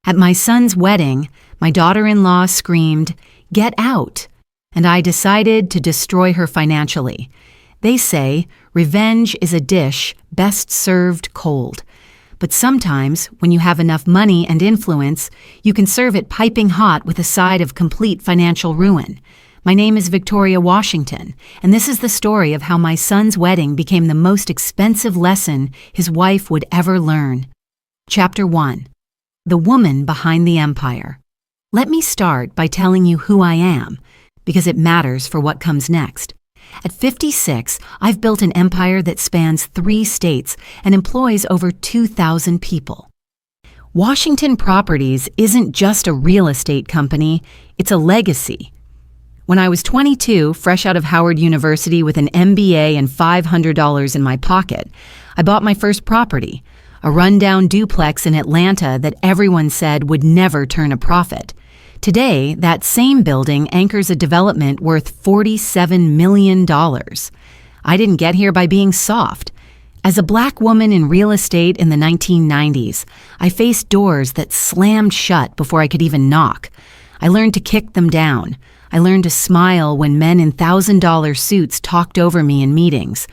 At my son's wedding, my daughter-in-law screamed, "Get out!" and I decided to destroy her financially. They say revenge is a dish best served cold. But sometimes, when you have enough money and influence, you can serve it piping hot with a side of complete financial ruin. My name is Victoria Washington, and this is the story of how my son's wedding became the most expensive lesson his wife would ever learn. Chapter 1. The Woman Behind the Empire. Let me start by telling you who I am, because it matters for what comes next. At 56, I've built an empire that spans 3 states and employs over 2,000 people. Washington Properties isn't just a real estate company, it's a legacy. When I was 22, fresh out of Howard University with an MBA and $500 in my pocket, I bought my first property, a rundown duplex in Atlanta that everyone said would never turn a profit. Today, that same building anchors a development worth $47 million. I didn't get here by being soft. As a black woman in real estate in the 1990s, I faced doors that slammed shut before I could even knock. I learned to kick them down. I learned to smile when men in $1,000 suits talked over me in meetings.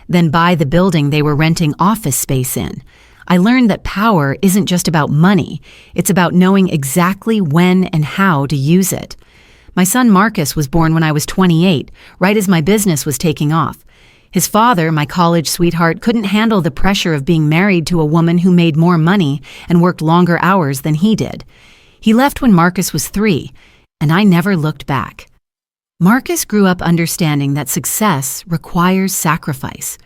Then buy the building they were renting office space in. I learned that power isn't just about money, it's about knowing exactly when and how to use it. My son Marcus was born when I was 28, right as my business was taking off. His father, my college sweetheart, couldn't handle the pressure of being married to a woman who made more money and worked longer hours than he did. He left when Marcus was 3, and I never looked back. Marcus grew up understanding that success requires sacrifice.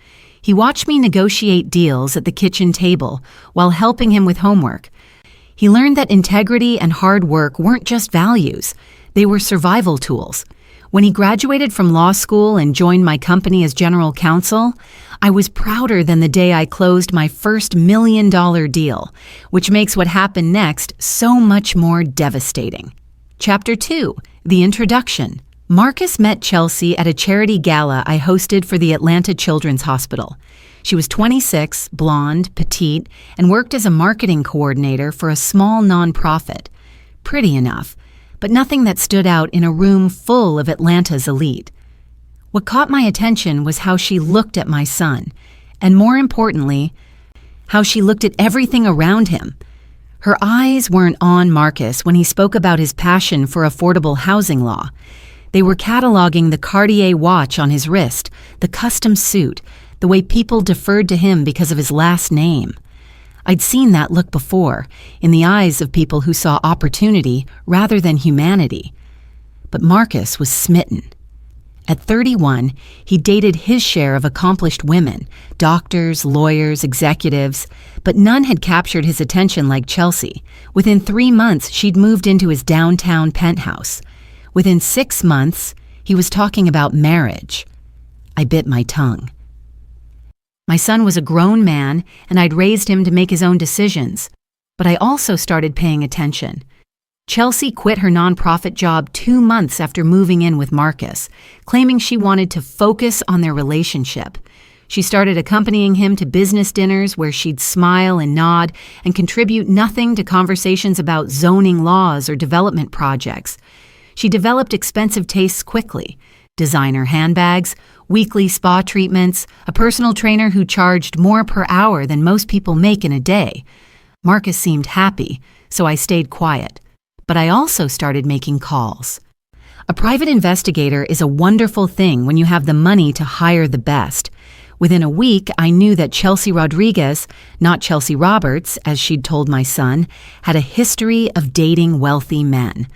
He watched me negotiate deals at the kitchen table while helping him with homework. He learned that integrity and hard work weren't just values, they were survival tools. When he graduated from law school and joined my company as general counsel, I was prouder than the day I closed my first $1 million deal, which makes what happened next so much more devastating. Chapter 2. The Introduction. Marcus met Chelsea at a charity gala I hosted for the Atlanta Children's Hospital. She was 26, blonde, petite, and worked as a marketing coordinator for a small nonprofit. Pretty enough, but nothing that stood out in a room full of Atlanta's elite. What caught my attention was how she looked at my son, and more importantly, how she looked at everything around him. Her eyes weren't on Marcus when he spoke about his passion for affordable housing law. They were cataloging the Cartier watch on his wrist, the custom suit, the way people deferred to him because of his last name. I'd seen that look before, in the eyes of people who saw opportunity rather than humanity. But Marcus was smitten. At 31, he dated his share of accomplished women, doctors, lawyers, executives, but none had captured his attention like Chelsea. Within 3 months, she'd moved into his downtown penthouse. Within 6 months, he was talking about marriage. I bit my tongue. My son was a grown man, and I'd raised him to make his own decisions. But I also started paying attention. Chelsea quit her nonprofit job 2 months after moving in with Marcus, claiming she wanted to focus on their relationship. She started accompanying him to business dinners where she'd smile and nod and contribute nothing to conversations about zoning laws or development projects. She developed expensive tastes quickly: designer handbags, weekly spa treatments, a personal trainer who charged more per hour than most people make in a day. Marcus seemed happy, so I stayed quiet. But I also started making calls. A private investigator is a wonderful thing when you have the money to hire the best. Within a week, I knew that Chelsea Rodriguez, not Chelsea Roberts, as she'd told my son, had a history of dating wealthy men.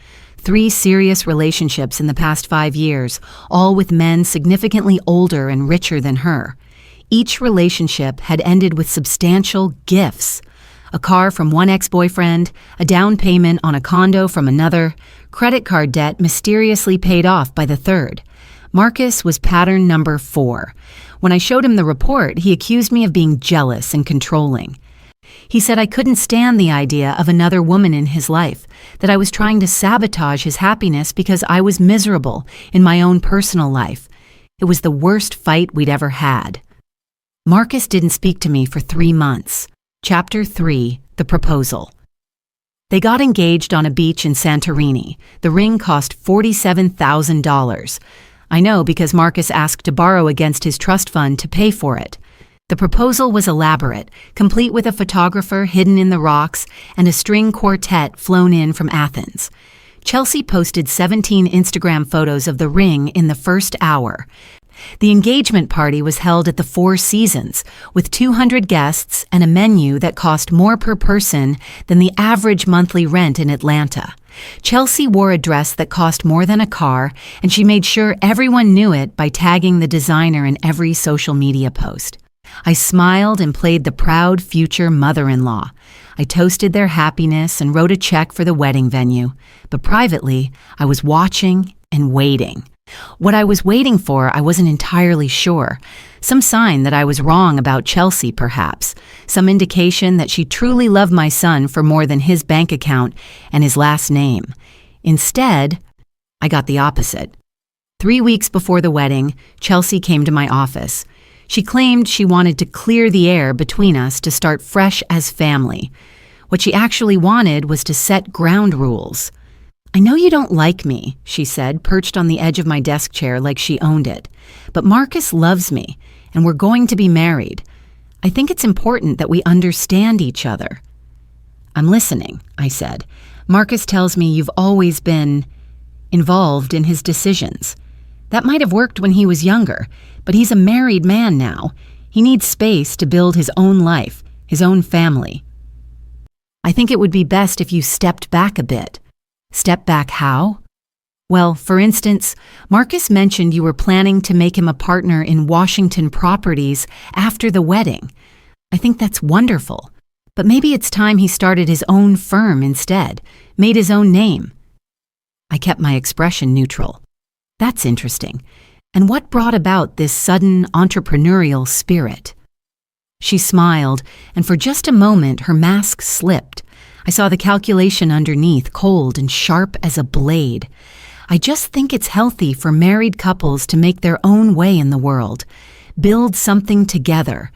3 serious relationships in the past 5 years, all with men significantly older and richer than her. Each relationship had ended with substantial gifts: a car from one ex-boyfriend, a down payment on a condo from another, credit card debt mysteriously paid off by the third. Marcus was pattern number 4. When I showed him the report, he accused me of being jealous and controlling. He said I couldn't stand the idea of another woman in his life, that I was trying to sabotage his happiness because I was miserable in my own personal life. It was the worst fight we'd ever had. Marcus didn't speak to me for 3 months. Chapter 3. The Proposal. They got engaged on a beach in Santorini. The ring cost $47,000. I know because Marcus asked to borrow against his trust fund to pay for it. The proposal was elaborate, complete with a photographer hidden in the rocks and a string quartet flown in from Athens. Chelsea posted 17 Instagram photos of the ring in the first hour. The engagement party was held at the Four Seasons, with 200 guests and a menu that cost more per person than the average monthly rent in Atlanta. Chelsea wore a dress that cost more than a car, and she made sure everyone knew it by tagging the designer in every social media post. I smiled and played the proud future mother-in-law. I toasted their happiness and wrote a check for the wedding venue, but privately, I was watching and waiting. What I was waiting for, I wasn't entirely sure. Some sign that I was wrong about Chelsea, perhaps. Some indication that she truly loved my son for more than his bank account and his last name. Instead, I got the opposite. 3 weeks before the wedding, Chelsea came to my office. She claimed she wanted to clear the air between us to start fresh as family. What she actually wanted was to set ground rules. "I know you don't like me," she said, perched on the edge of my desk chair like she owned it. "But Marcus loves me, and we're going to be married. I think it's important that we understand each other." "I'm listening," I said. "Marcus tells me you've always been involved in his decisions. That might have worked when he was younger, but he's a married man now. He needs space to build his own life, his own family. I think it would be best if you stepped back a bit." "Step back how?" "Well, for instance, Marcus mentioned you were planning to make him a partner in Washington Properties after the wedding. I think that's wonderful. But maybe it's time he started his own firm instead, made his own name." I kept my expression neutral. "That's interesting. And what brought about this sudden entrepreneurial spirit?" She smiled, and for just a moment her mask slipped. I saw the calculation underneath, cold and sharp as a blade. "I just think it's healthy for married couples to make their own way in the world, build something together.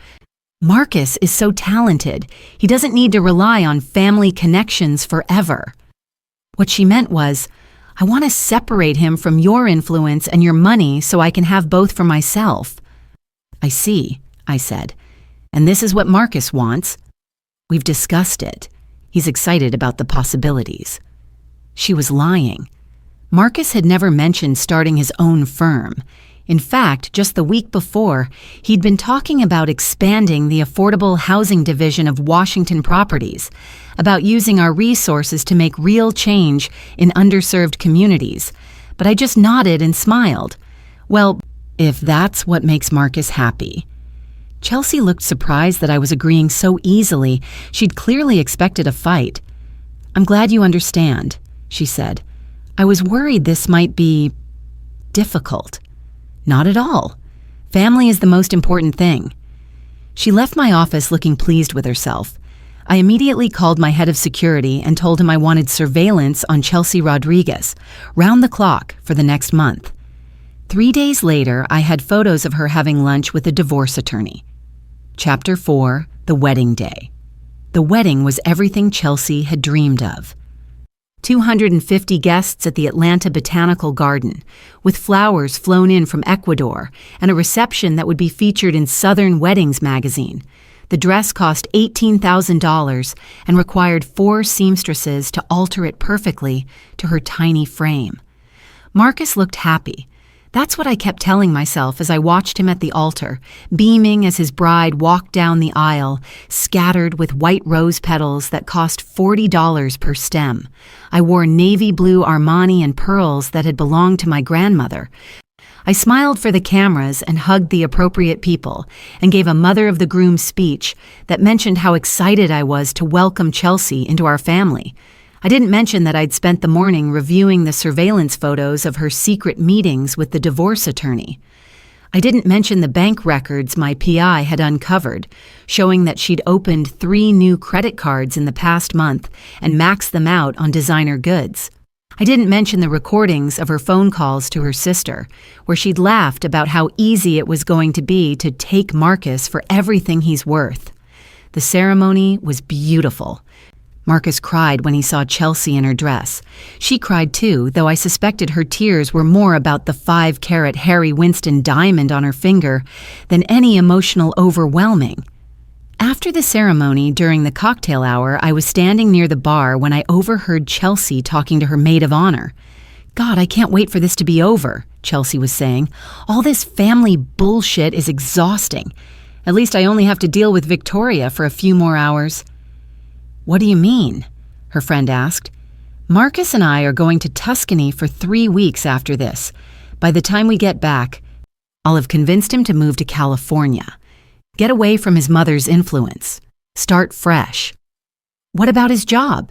Marcus is so talented, he doesn't need to rely on family connections forever." What she meant was, "I want to separate him from your influence and your money so I can have both for myself." "I see," I said. "And this is what Marcus wants?" "We've discussed it. He's excited about the possibilities." She was lying. Marcus had never mentioned starting his own firm. In fact, just the week before, he'd been talking about expanding the affordable housing division of Washington Properties, about using our resources to make real change in underserved communities. But I just nodded and smiled. "Well, if that's what makes Marcus happy." Chelsea looked surprised that I was agreeing so easily. She'd clearly expected a fight. "I'm glad you understand," she said. "I was worried this might be difficult." "Not at all. Family is the most important thing." She left my office looking pleased with herself. I immediately called my head of security and told him I wanted surveillance on Chelsea Rodriguez, round the clock, for the next month. 3 days later, I had photos of her having lunch with a divorce attorney. Chapter 4, The Wedding Day. The wedding was everything Chelsea had dreamed of. 250 guests at the Atlanta Botanical Garden, with flowers flown in from Ecuador, and a reception that would be featured in Southern Weddings magazine. The dress cost $18,000 and required 4 seamstresses to alter it perfectly to her tiny frame. Marcus looked happy. That's what I kept telling myself as I watched him at the altar, beaming as his bride walked down the aisle, scattered with white rose petals that cost $40 per stem. I wore navy blue Armani and pearls that had belonged to my grandmother. I smiled for the cameras and hugged the appropriate people and gave a mother of the groom speech that mentioned how excited I was to welcome Chelsea into our family. I didn't mention that I'd spent the morning reviewing the surveillance photos of her secret meetings with the divorce attorney. I didn't mention the bank records my PI had uncovered, showing that she'd opened 3 new credit cards in the past month and maxed them out on designer goods. I didn't mention the recordings of her phone calls to her sister, where she'd laughed about how easy it was going to be to take Marcus for everything he's worth. The ceremony was beautiful. Marcus cried when he saw Chelsea in her dress. She cried too, though I suspected her tears were more about the 5-carat Harry Winston diamond on her finger than any emotional overwhelming. After the ceremony, during the cocktail hour, I was standing near the bar when I overheard Chelsea talking to her maid of honor. "God, I can't wait for this to be over," Chelsea was saying. "All this family bullshit is exhausting. At least I only have to deal with Victoria for a few more hours." "What do you mean?" her friend asked. "Marcus and I are going to Tuscany for 3 weeks after this. By the time we get back, I'll have convinced him to move to California. Get away from his mother's influence. Start fresh." "What about his job?"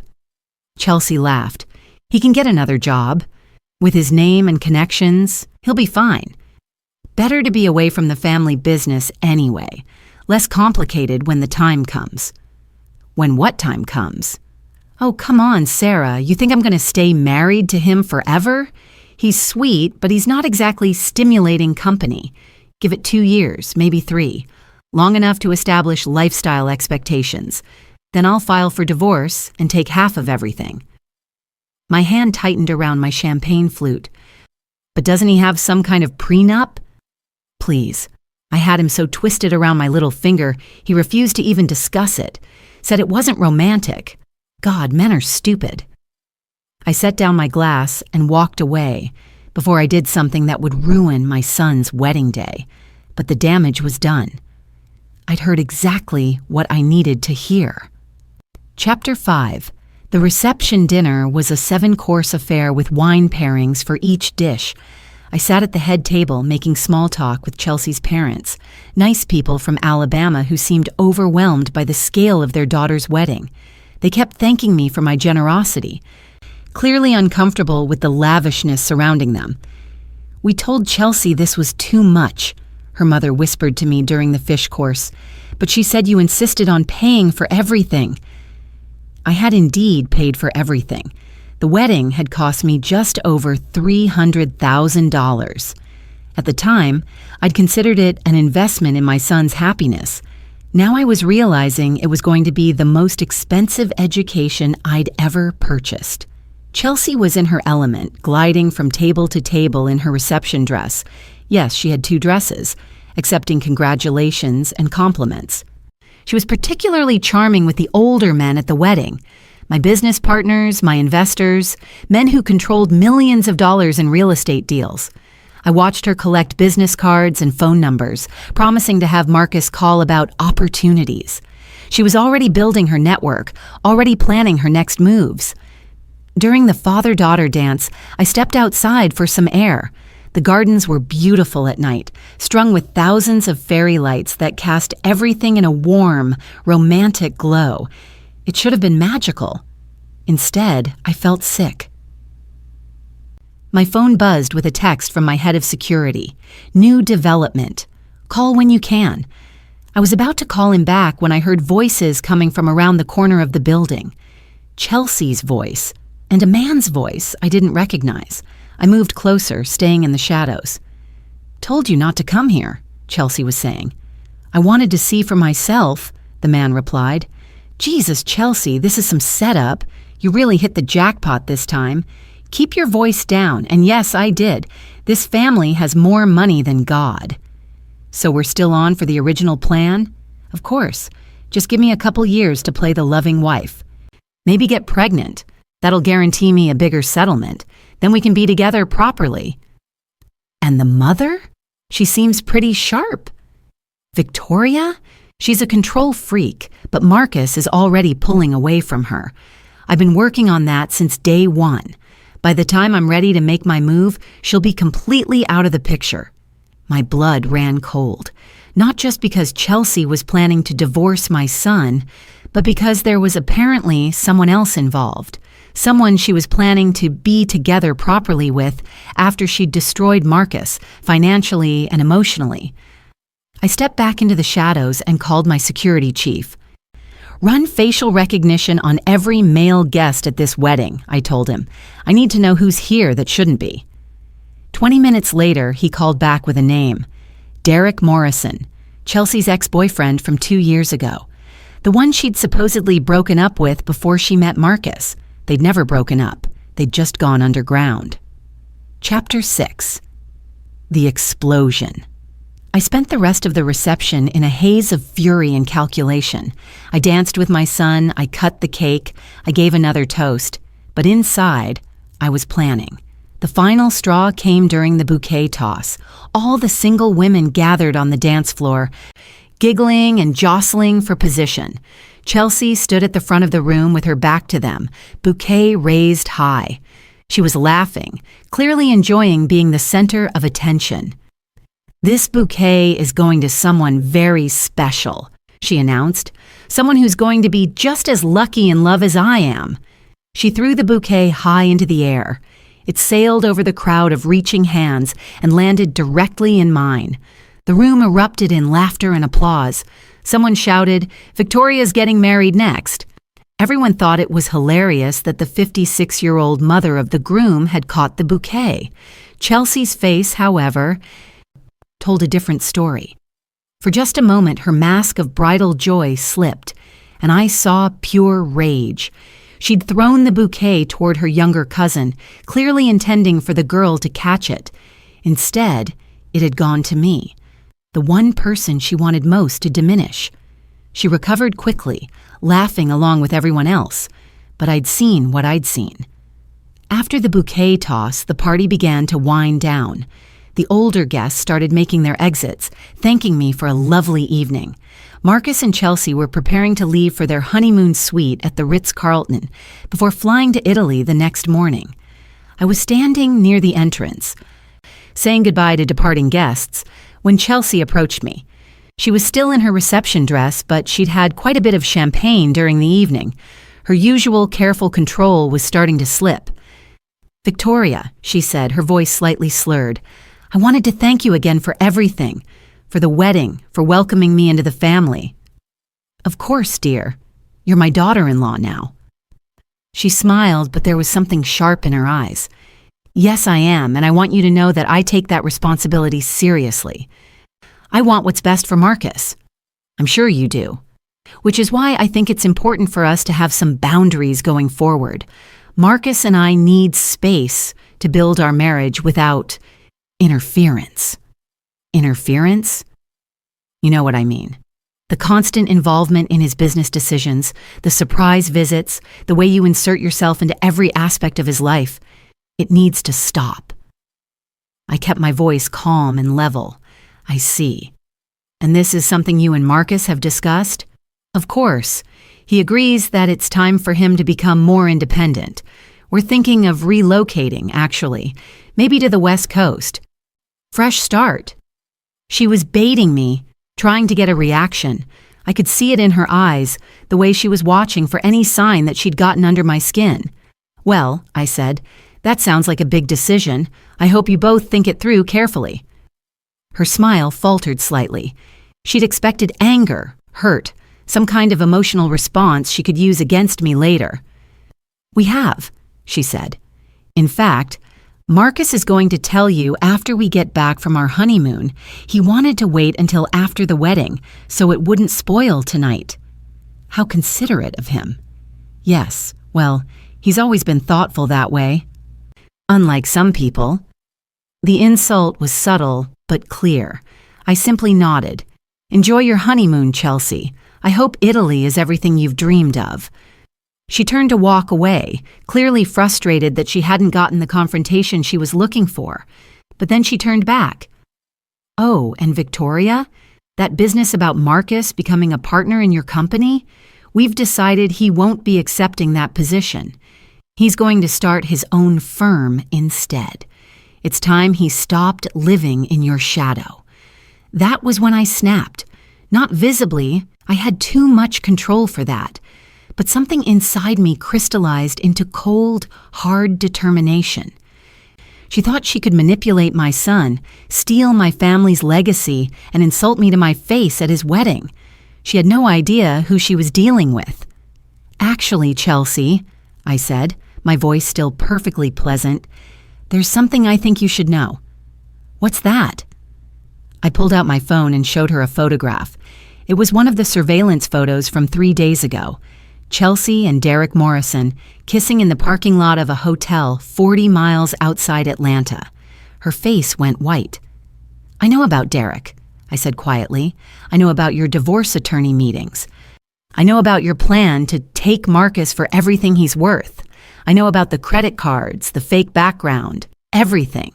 Chelsea laughed. "He can get another job. With his name and connections, he'll be fine. Better to be away from the family business anyway. Less complicated when the time comes." "When what time comes?" "Oh, come on, Sarah. You think I'm going to stay married to him forever? He's sweet, but he's not exactly stimulating company. Give it 2 years, maybe 3. Long enough to establish lifestyle expectations. Then I'll file for divorce and take half of everything." My hand tightened around my champagne flute. "But doesn't he have some kind of prenup?" "Please." I had him so twisted around my little finger, he refused to even discuss it. Said it wasn't romantic. God, men are stupid. I set down my glass and walked away before I did something that would ruin my son's wedding day. But the damage was done. I'd heard exactly what I needed to hear. Chapter 5. The reception dinner was a 7-course affair with wine pairings for each dish. I sat at the head table making small talk with Chelsea's parents, nice people from Alabama who seemed overwhelmed by the scale of their daughter's wedding. They kept thanking me for my generosity, clearly uncomfortable with the lavishness surrounding them. "We told Chelsea this was too much," her mother whispered to me during the fish course, "but she said you insisted on paying for everything." I had indeed paid for everything. The wedding had cost me just over $300,000. At the time, I'd considered it an investment in my son's happiness. Now I was realizing it was going to be the most expensive education I'd ever purchased. Chelsea was in her element, gliding from table to table in her reception dress. Yes, she had 2 dresses, accepting congratulations and compliments. She was particularly charming with the older men at the wedding. My business partners, my investors, men who controlled millions of dollars in real estate deals. I watched her collect business cards and phone numbers, promising to have Marcus call about opportunities. She was already building her network, already planning her next moves. During the father-daughter dance, I stepped outside for some air. The gardens were beautiful at night, strung with thousands of fairy lights that cast everything in a warm, romantic glow. It should have been magical. Instead, I felt sick. My phone buzzed with a text from my head of security. "New development. Call when you can." I was about to call him back when I heard voices coming from around the corner of the building. Chelsea's voice, and a man's voice I didn't recognize. I moved closer, staying in the shadows. "Told you not to come here," Chelsea was saying. "I wanted to see for myself," the man replied. "Jesus, Chelsea, this is some setup. You really hit the jackpot this time. Keep your voice down, and yes, I did. This family has more money than God." "So we're still on for the original plan?" "Of course. Just give me a couple years to play the loving wife. Maybe get pregnant. That'll guarantee me a bigger settlement. Then we can be together properly." "And the mother? She seems pretty sharp." "Victoria? She's a control freak, but Marcus is already pulling away from her. I've been working on that since day 1. By the time I'm ready to make my move, she'll be completely out of the picture." My blood ran cold, not just because Chelsea was planning to divorce my son, but because there was apparently someone else involved, someone she was planning to be together properly with after she'd destroyed Marcus, financially and emotionally. I stepped back into the shadows and called my security chief. "Run facial recognition on every male guest at this wedding," I told him. "I need to know who's here that shouldn't be." 20 minutes later, he called back with a name. Derek Morrison, Chelsea's ex-boyfriend from 2 years ago. The one she'd supposedly broken up with before she met Marcus. They'd never broken up. They'd just gone underground. Chapter 6. The Explosion. I spent the rest of the reception in a haze of fury and calculation. I danced with my son, I cut the cake, I gave another toast. But inside, I was planning. The final straw came during the bouquet toss. All the single women gathered on the dance floor, giggling and jostling for position. Chelsea stood at the front of the room with her back to them, bouquet raised high. She was laughing, clearly enjoying being the center of attention. "This bouquet is going to someone very special," she announced. "Someone who's going to be just as lucky in love as I am." She threw the bouquet high into the air. It sailed over the crowd of reaching hands and landed directly in mine. The room erupted in laughter and applause. Someone shouted, "Victoria's getting married next." Everyone thought it was hilarious that the 56-year-old mother of the groom had caught the bouquet. Chelsea's face, however, told a different story. For just a moment, her mask of bridal joy slipped, and I saw pure rage. She'd thrown the bouquet toward her younger cousin, clearly intending for the girl to catch it. Instead, it had gone to me, the one person she wanted most to diminish. She recovered quickly, laughing along with everyone else, but I'd seen what I'd seen. After the bouquet toss, the party began to wind down. The older guests started making their exits, thanking me for a lovely evening. Marcus and Chelsea were preparing to leave for their honeymoon suite at the Ritz-Carlton before flying to Italy the next morning. I was standing near the entrance, saying goodbye to departing guests, when Chelsea approached me. She was still in her reception dress, but she'd had quite a bit of champagne during the evening. Her usual careful control was starting to slip. "Victoria," she said, her voice slightly slurred, "I wanted to thank you again for everything, for the wedding, for welcoming me into the family." "Of course, dear. You're my daughter-in-law now." She smiled, but there was something sharp in her eyes. "Yes, I am, and I want you to know that I take that responsibility seriously. I want what's best for Marcus. I'm sure you do. Which is why I think it's important for us to have some boundaries going forward. Marcus and I need space to build our marriage without interference." Interference? You know what I mean. The constant involvement in his business decisions, the surprise visits, the way you insert yourself into every aspect of his life. It needs to stop. I kept my voice calm and level. "I see. And this is something you and Marcus have discussed?" "Of course. He agrees that it's time for him to become more independent. We're thinking of relocating, actually. Maybe to the West Coast. Fresh start." She was baiting me, trying to get a reaction. I could see it in her eyes, the way she was watching for any sign that she'd gotten under my skin. "Well," I said, "that sounds like a big decision. I hope you both think it through carefully." Her smile faltered slightly. She'd expected anger, hurt, some kind of emotional response she could use against me later. "We have," she said. "In fact, Marcus is going to tell you after we get back from our honeymoon. He wanted to wait until after the wedding, so it wouldn't spoil tonight." How considerate of him. Yes, well, he's always been thoughtful that way. Unlike some people. The insult was subtle, but clear. I simply nodded. "Enjoy your honeymoon, Chelsea. I hope Italy is everything you've dreamed of." She turned to walk away, clearly frustrated that she hadn't gotten the confrontation she was looking for. But then she turned back. "Oh, and Victoria? That business about Marcus becoming a partner in your company? We've decided he won't be accepting that position. He's going to start his own firm instead. It's time he stopped living in your shadow." That was when I snapped. Not visibly, I had too much control for that. But something inside me crystallized into cold, hard determination. She thought she could manipulate my son, steal my family's legacy, and insult me to my face at his wedding. She had no idea who she was dealing with. "Actually, Chelsea," I said, my voice still perfectly pleasant, "there's something I think you should know." "What's that?" I pulled out my phone and showed her a photograph. It was one of the surveillance photos from 3 days ago. Chelsea and Derek Morrison kissing in the parking lot of a hotel 40 miles outside Atlanta. Her face went white. "I know about Derek," I said quietly. "I know about your divorce attorney meetings. I know about your plan to take Marcus for everything he's worth. I know about the credit cards, the fake background, everything."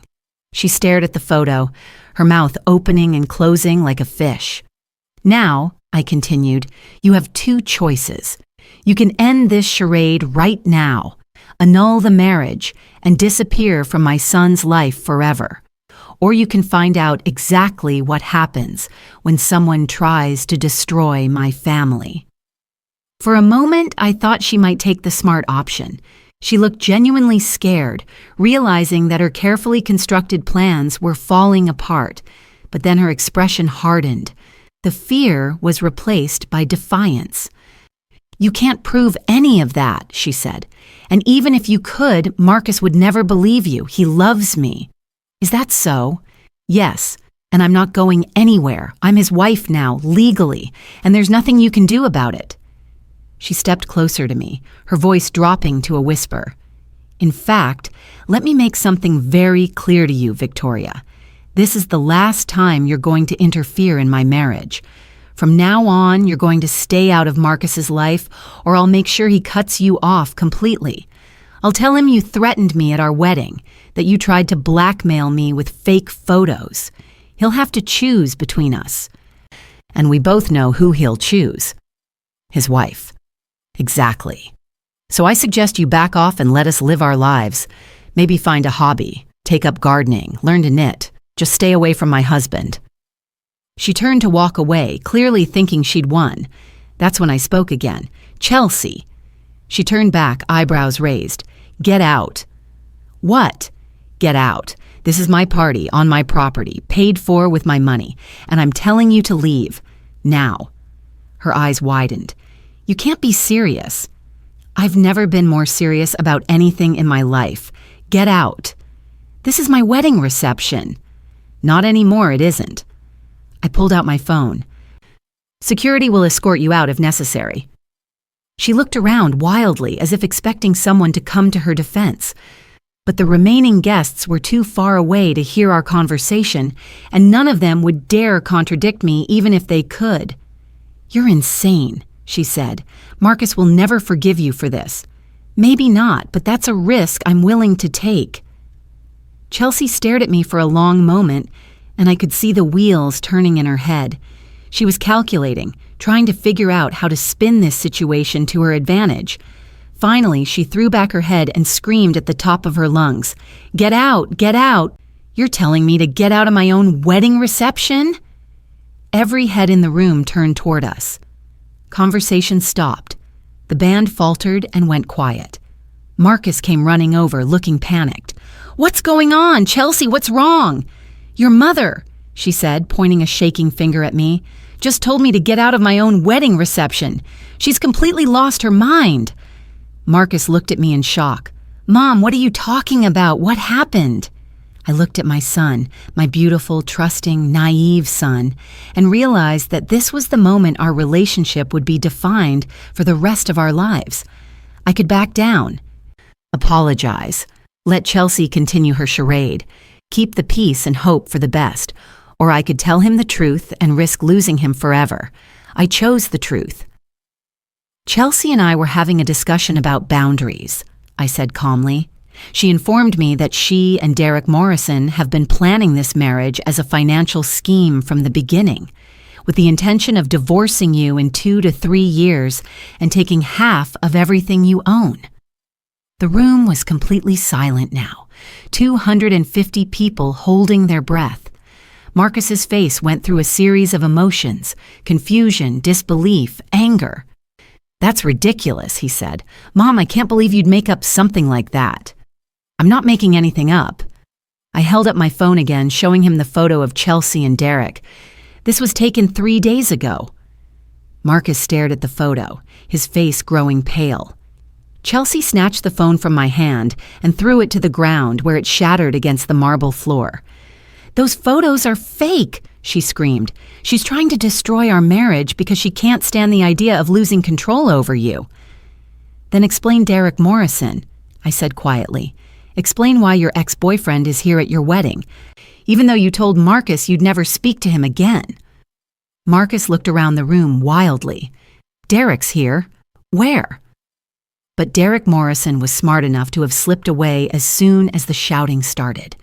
She stared at the photo, her mouth opening and closing like a fish. "Now," I continued, "you have two choices. You can end this charade right now, annul the marriage, and disappear from my son's life forever. Or you can find out exactly what happens when someone tries to destroy my family." For a moment, I thought she might take the smart option. She looked genuinely scared, realizing that her carefully constructed plans were falling apart, but then her expression hardened. The fear was replaced by defiance. "You can't prove any of that," she said. "And even if you could, Marcus would never believe you. He loves me." "Is that so?" "Yes, and I'm not going anywhere. I'm his wife now, legally, and there's nothing you can do about it." She stepped closer to me, her voice dropping to a whisper. "In fact, let me make something very clear to you, Victoria. This is the last time you're going to interfere in my marriage. From now on, you're going to stay out of Marcus's life, or I'll make sure he cuts you off completely. I'll tell him you threatened me at our wedding, that you tried to blackmail me with fake photos. He'll have to choose between us. And we both know who he'll choose. His wife. Exactly. So I suggest you back off and let us live our lives. Maybe find a hobby, take up gardening, learn to knit. Just stay away from my husband." She turned to walk away, clearly thinking she'd won. That's when I spoke again. "Chelsea." She turned back, eyebrows raised. "Get out." "What?" "Get out. This is my party, on my property, paid for with my money, and I'm telling you to leave. Now." Her eyes widened. "You can't be serious." "I've never been more serious about anything in my life. Get out." "This is my wedding reception." "Not anymore, it isn't." I pulled out my phone. "Security will escort you out if necessary." She looked around wildly, as if expecting someone to come to her defense. But the remaining guests were too far away to hear our conversation, and none of them would dare contradict me even if they could. "You're insane," she said. "Marcus will never forgive you for this." "Maybe not, but that's a risk I'm willing to take." Chelsea stared at me for a long moment, and I could see the wheels turning in her head. She was calculating, trying to figure out how to spin this situation to her advantage. Finally, she threw back her head and screamed at the top of her lungs. "Get out! Get out! You're telling me to get out of my own wedding reception?" Every head in the room turned toward us. Conversation stopped. The band faltered and went quiet. Marcus came running over, looking panicked. "What's going on? Chelsea, what's wrong?" "Your mother," she said, pointing a shaking finger at me, "just told me to get out of my own wedding reception. She's completely lost her mind." Marcus looked at me in shock. "Mom, what are you talking about? What happened?" I looked at my son, my beautiful, trusting, naive son, and realized that this was the moment our relationship would be defined for the rest of our lives. I could back down, apologize, let Chelsea continue her charade, keep the peace and hope for the best, or I could tell him the truth and risk losing him forever. I chose the truth. Chelsea and I were having a discussion about boundaries, I said calmly. She informed me that she and Derek Morrison have been planning this marriage as a financial scheme from the beginning, with the intention of divorcing you in 2 to 3 years and taking half of everything you own. The room was completely silent now, 250 people holding their breath. Marcus's face went through a series of emotions, confusion, disbelief, anger. "That's ridiculous," he said. "Mom, I can't believe you'd make up something like that." "I'm not making anything up." I held up my phone again, showing him the photo of Chelsea and Derek. "This was taken 3 days ago." Marcus stared at the photo, his face growing pale. Chelsea snatched the phone from my hand and threw it to the ground where it shattered against the marble floor. "Those photos are fake," she screamed. "She's trying to destroy our marriage because she can't stand the idea of losing control over you." "Then explain Derek Morrison," I said quietly. "Explain why your ex-boyfriend is here at your wedding, even though you told Marcus you'd never speak to him again." Marcus looked around the room wildly. "Derek's here? Where?" But Derek Morrison was smart enough to have slipped away as soon as the shouting started.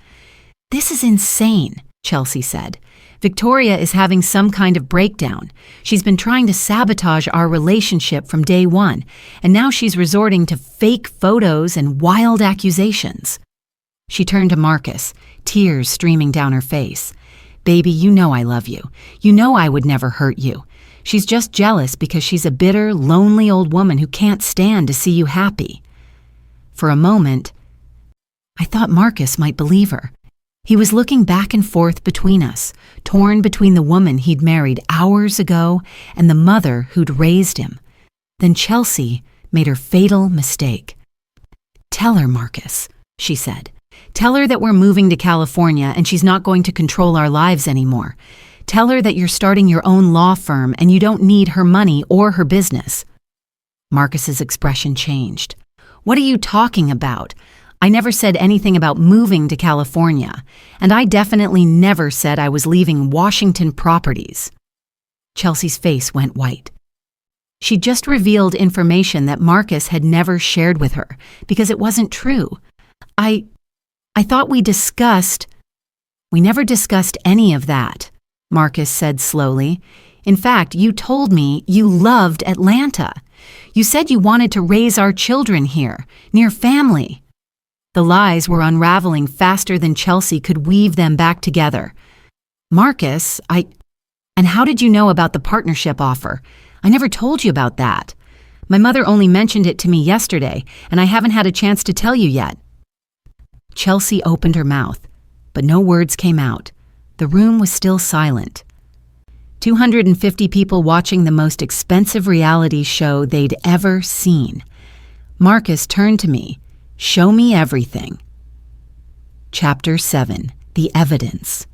"This is insane," Chelsea said. "Victoria is having some kind of breakdown. She's been trying to sabotage our relationship from day one, and now she's resorting to fake photos and wild accusations." She turned to Marcus, tears streaming down her face. "Baby, you know I love you. You know I would never hurt you. She's just jealous because she's a bitter, lonely old woman who can't stand to see you happy." For a moment, I thought Marcus might believe her. He was looking back and forth between us, torn between the woman he'd married hours ago and the mother who'd raised him. Then Chelsea made her fatal mistake. "Tell her, Marcus," she said. "Tell her that we're moving to California and she's not going to control our lives anymore. Tell her that you're starting your own law firm and you don't need her money or her business." Marcus's expression changed. "What are you talking about? I never said anything about moving to California, and I definitely never said I was leaving Washington Properties." Chelsea's face went white. She just revealed information that Marcus had never shared with her because it wasn't true. I thought we discussed—" "We never discussed any of that," Marcus said slowly. "In fact, you told me you loved Atlanta. You said you wanted to raise our children here, near family." The lies were unraveling faster than Chelsea could weave them back together. "Marcus, and how did you know about the partnership offer? I never told you about that. My mother only mentioned it to me yesterday, and I haven't had a chance to tell you yet." Chelsea opened her mouth, but no words came out. The room was still silent. 250 people watching the most expensive reality show they'd ever seen. Marcus turned to me. "Show me everything." Chapter 7. The Evidence.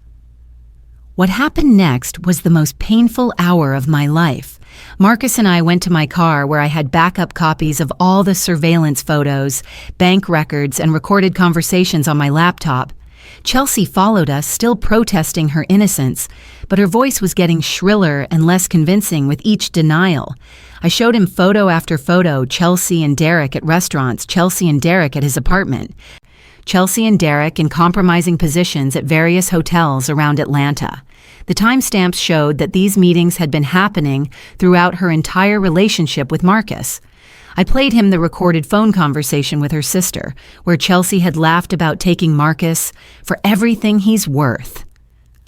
What happened next was the most painful hour of my life. Marcus and I went to my car where I had backup copies of all the surveillance photos, bank records, and recorded conversations on my laptop. Chelsea followed us, still protesting her innocence, but her voice was getting shriller and less convincing with each denial. I showed him photo after photo, Chelsea and Derek at restaurants, Chelsea and Derek at his apartment, Chelsea and Derek in compromising positions at various hotels around Atlanta. The timestamps showed that these meetings had been happening throughout her entire relationship with Marcus. I played him the recorded phone conversation with her sister, where Chelsea had laughed about taking Marcus for everything he's worth.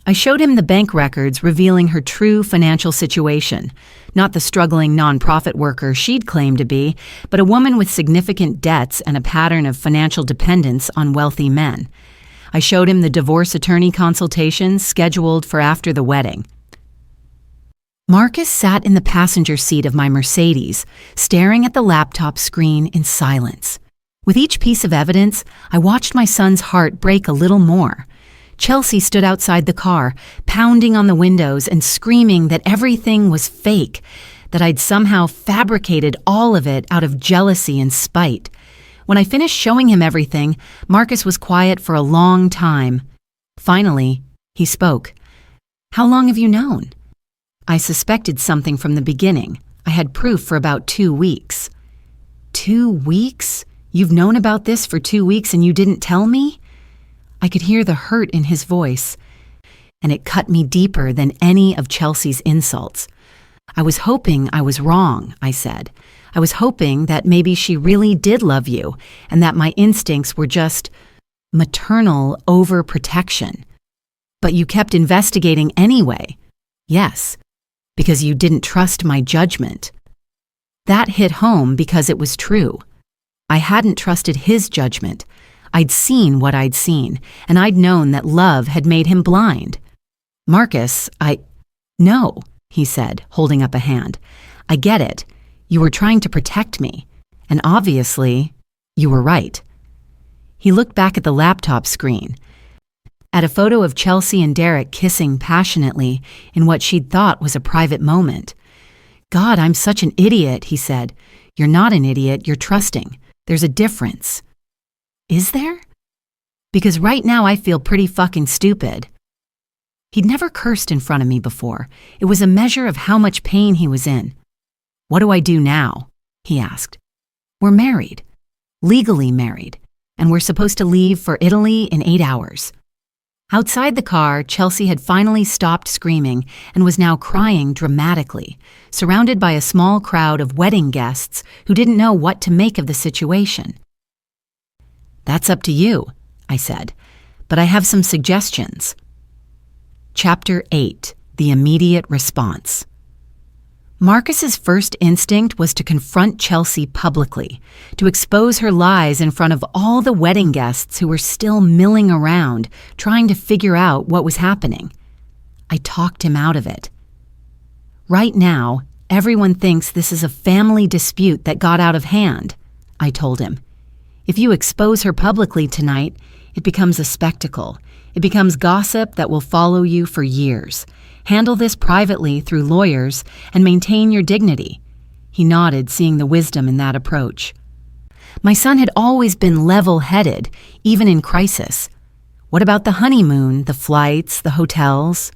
I showed him the bank records revealing her true financial situation, not the struggling nonprofit worker she'd claimed to be, but a woman with significant debts and a pattern of financial dependence on wealthy men. I showed him the divorce attorney consultations scheduled for after the wedding. Marcus sat in the passenger seat of my Mercedes, staring at the laptop screen in silence. With each piece of evidence, I watched my son's heart break a little more. Chelsea stood outside the car, pounding on the windows and screaming that everything was fake, that I'd somehow fabricated all of it out of jealousy and spite. When I finished showing him everything, Marcus was quiet for a long time. Finally, he spoke. "How long have you known?" I suspected something from the beginning. I had proof for about 2 weeks. 2 weeks? You've known about this for 2 weeks and you didn't tell me? I could hear the hurt in his voice, and it cut me deeper than any of Chelsea's insults. "I was hoping I was wrong," I said. "I was hoping that maybe she really did love you and that my instincts were just maternal overprotection. But you kept investigating anyway." "Yes, because you didn't trust my judgment." That hit home because it was true. I hadn't trusted his judgment. I'd seen what I'd seen, and I'd known that love had made him blind. "Marcus, No," he said, holding up a hand. "I get it. You were trying to protect me, and obviously, you were right." He looked back at the laptop screen. at a photo of Chelsea and Derek kissing passionately in what she'd thought was a private moment. "God, I'm such an idiot," he said. "You're not an idiot, you're trusting. There's a difference." "Is there?" "Because right now I feel pretty fucking stupid." He'd never cursed in front of me before. It was a measure of how much pain he was in. "What do I do now?" he asked. "We're married. Legally married. And we're supposed to leave for Italy in 8 hours." Outside the car, Chelsea had finally stopped screaming and was now crying dramatically, surrounded by a small crowd of wedding guests who didn't know what to make of the situation. "That's up to you," I said, "but I have some suggestions." Chapter 8: The Immediate Response. Marcus's first instinct was to confront Chelsea publicly, to expose her lies in front of all the wedding guests who were still milling around, trying to figure out what was happening. I talked him out of it. "Right now, everyone thinks this is a family dispute that got out of hand," I told him. "If you expose her publicly tonight, it becomes a spectacle. It becomes gossip that will follow you for years. Handle this privately through lawyers and maintain your dignity." He nodded, seeing the wisdom in that approach. My son had always been level-headed, even in crisis. "What about the honeymoon, the flights, the hotels?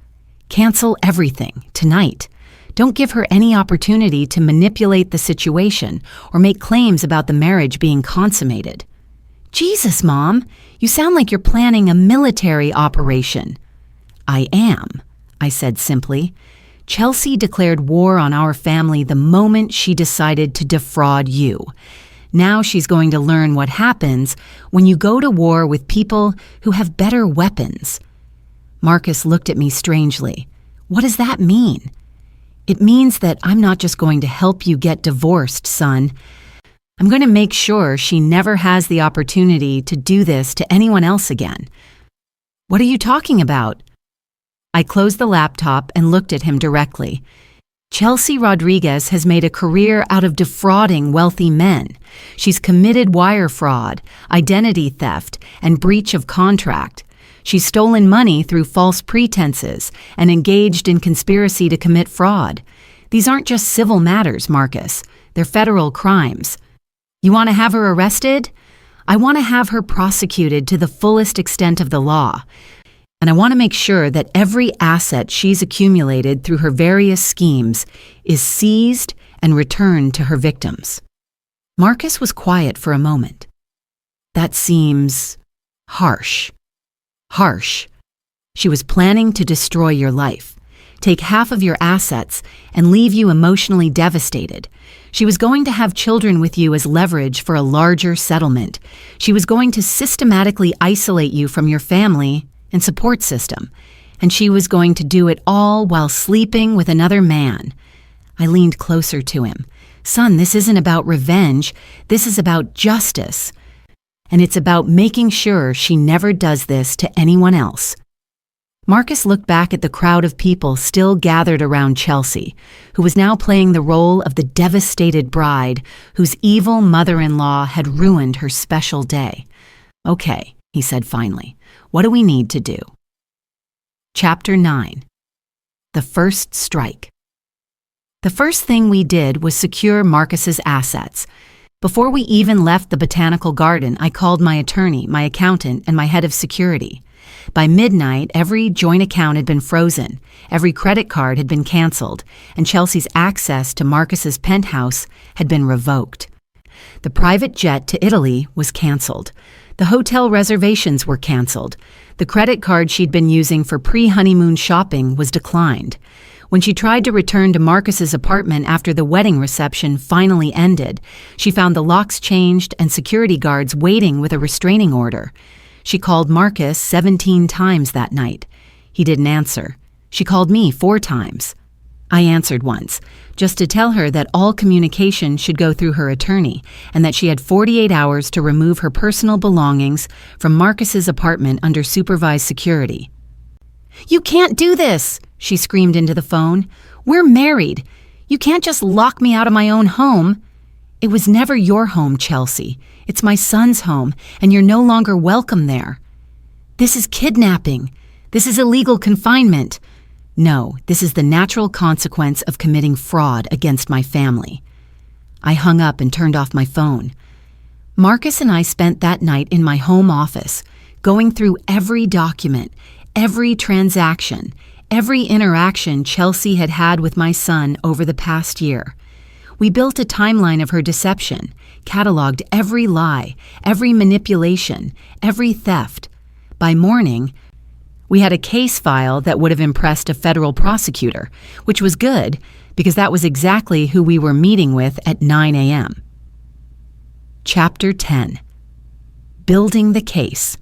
Cancel everything, tonight. Don't give her any opportunity to manipulate the situation or make claims about the marriage being consummated." "Jesus, Mom, you sound like you're planning a military operation." "I am," I said simply. "Chelsea declared war on our family the moment she decided to defraud you. Now she's going to learn what happens when you go to war with people who have better weapons." Marcus looked at me strangely. "What does that mean?" "It means that I'm not just going to help you get divorced, son. I'm going to make sure she never has the opportunity to do this to anyone else again." "What are you talking about?" I closed the laptop and looked at him directly. "Chelsea Rodriguez has made a career out of defrauding wealthy men. She's committed wire fraud, identity theft, and breach of contract. She's stolen money through false pretenses and engaged in conspiracy to commit fraud. These aren't just civil matters, Marcus. They're federal crimes. You want to have her arrested? I want to have her prosecuted to the fullest extent of the law. And I want to make sure that every asset she's accumulated through her various schemes is seized and returned to her victims." Marcus was quiet for a moment. "That seems harsh." "Harsh. She was planning to destroy your life, take half of your assets, and leave you emotionally devastated. She was going to have children with you as leverage for a larger settlement. She was going to systematically isolate you from your family and support system, and she was going to do it all while sleeping with another man." I leaned closer to him. "Son, this isn't about revenge. This is about justice. And it's about making sure she never does this to anyone else." Marcus looked back at the crowd of people still gathered around Chelsea, who was now playing the role of the devastated bride whose evil mother-in-law had ruined her special day. "Okay," he said finally. "What do we need to do?" Chapter 9: The First Strike. The first thing we did was secure Marcus's assets. Before we even left the botanical garden, I called my attorney, my accountant, and my head of security. By midnight, every joint account had been frozen, every credit card had been canceled, and Chelsea's access to Marcus's penthouse had been revoked. The private jet to Italy was canceled. The hotel reservations were canceled. The credit card she'd been using for pre-honeymoon shopping was declined. When she tried to return to Marcus's apartment after the wedding reception finally ended, she found the locks changed and security guards waiting with a restraining order. She called Marcus 17 times that night. He didn't answer. She called me 4 times. I answered once, just to tell her that all communication should go through her attorney and that she had 48 hours to remove her personal belongings from Marcus's apartment under supervised security. "You can't do this!" she screamed into the phone. "We're married. You can't just lock me out of my own home." "It was never your home, Chelsea. It's my son's home, and you're no longer welcome there." This is kidnapping. This is illegal confinement. No, this is the natural consequence of committing fraud against my family. I hung up and turned off my phone. Marcus and I spent that night in my home office, going through every document, every transaction, every interaction Chelsea had had with my son over the past year. We built a timeline of her deception, cataloged every lie, every manipulation, every theft. By morning, we had a case file that would have impressed a federal prosecutor, which was good because that was exactly who we were meeting with at 9 a.m. Chapter 10. Building the Case.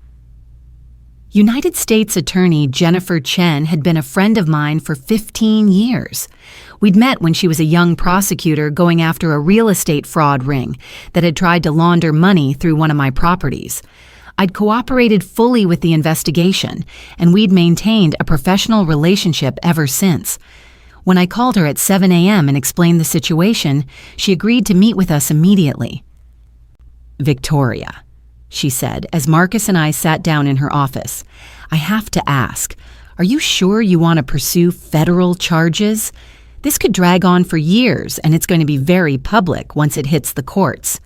United States Attorney Jennifer Chen had been a friend of mine for 15 years. We'd met when she was a young prosecutor going after a real estate fraud ring that had tried to launder money through one of my properties. I'd cooperated fully with the investigation, and we'd maintained a professional relationship ever since. When I called her at 7 a.m. and explained the situation, she agreed to meet with us immediately. "Victoria," she said, as Marcus and I sat down in her office, "I have to ask, are you sure you want to pursue federal charges? This could drag on for years, and it's going to be very public once it hits the courts."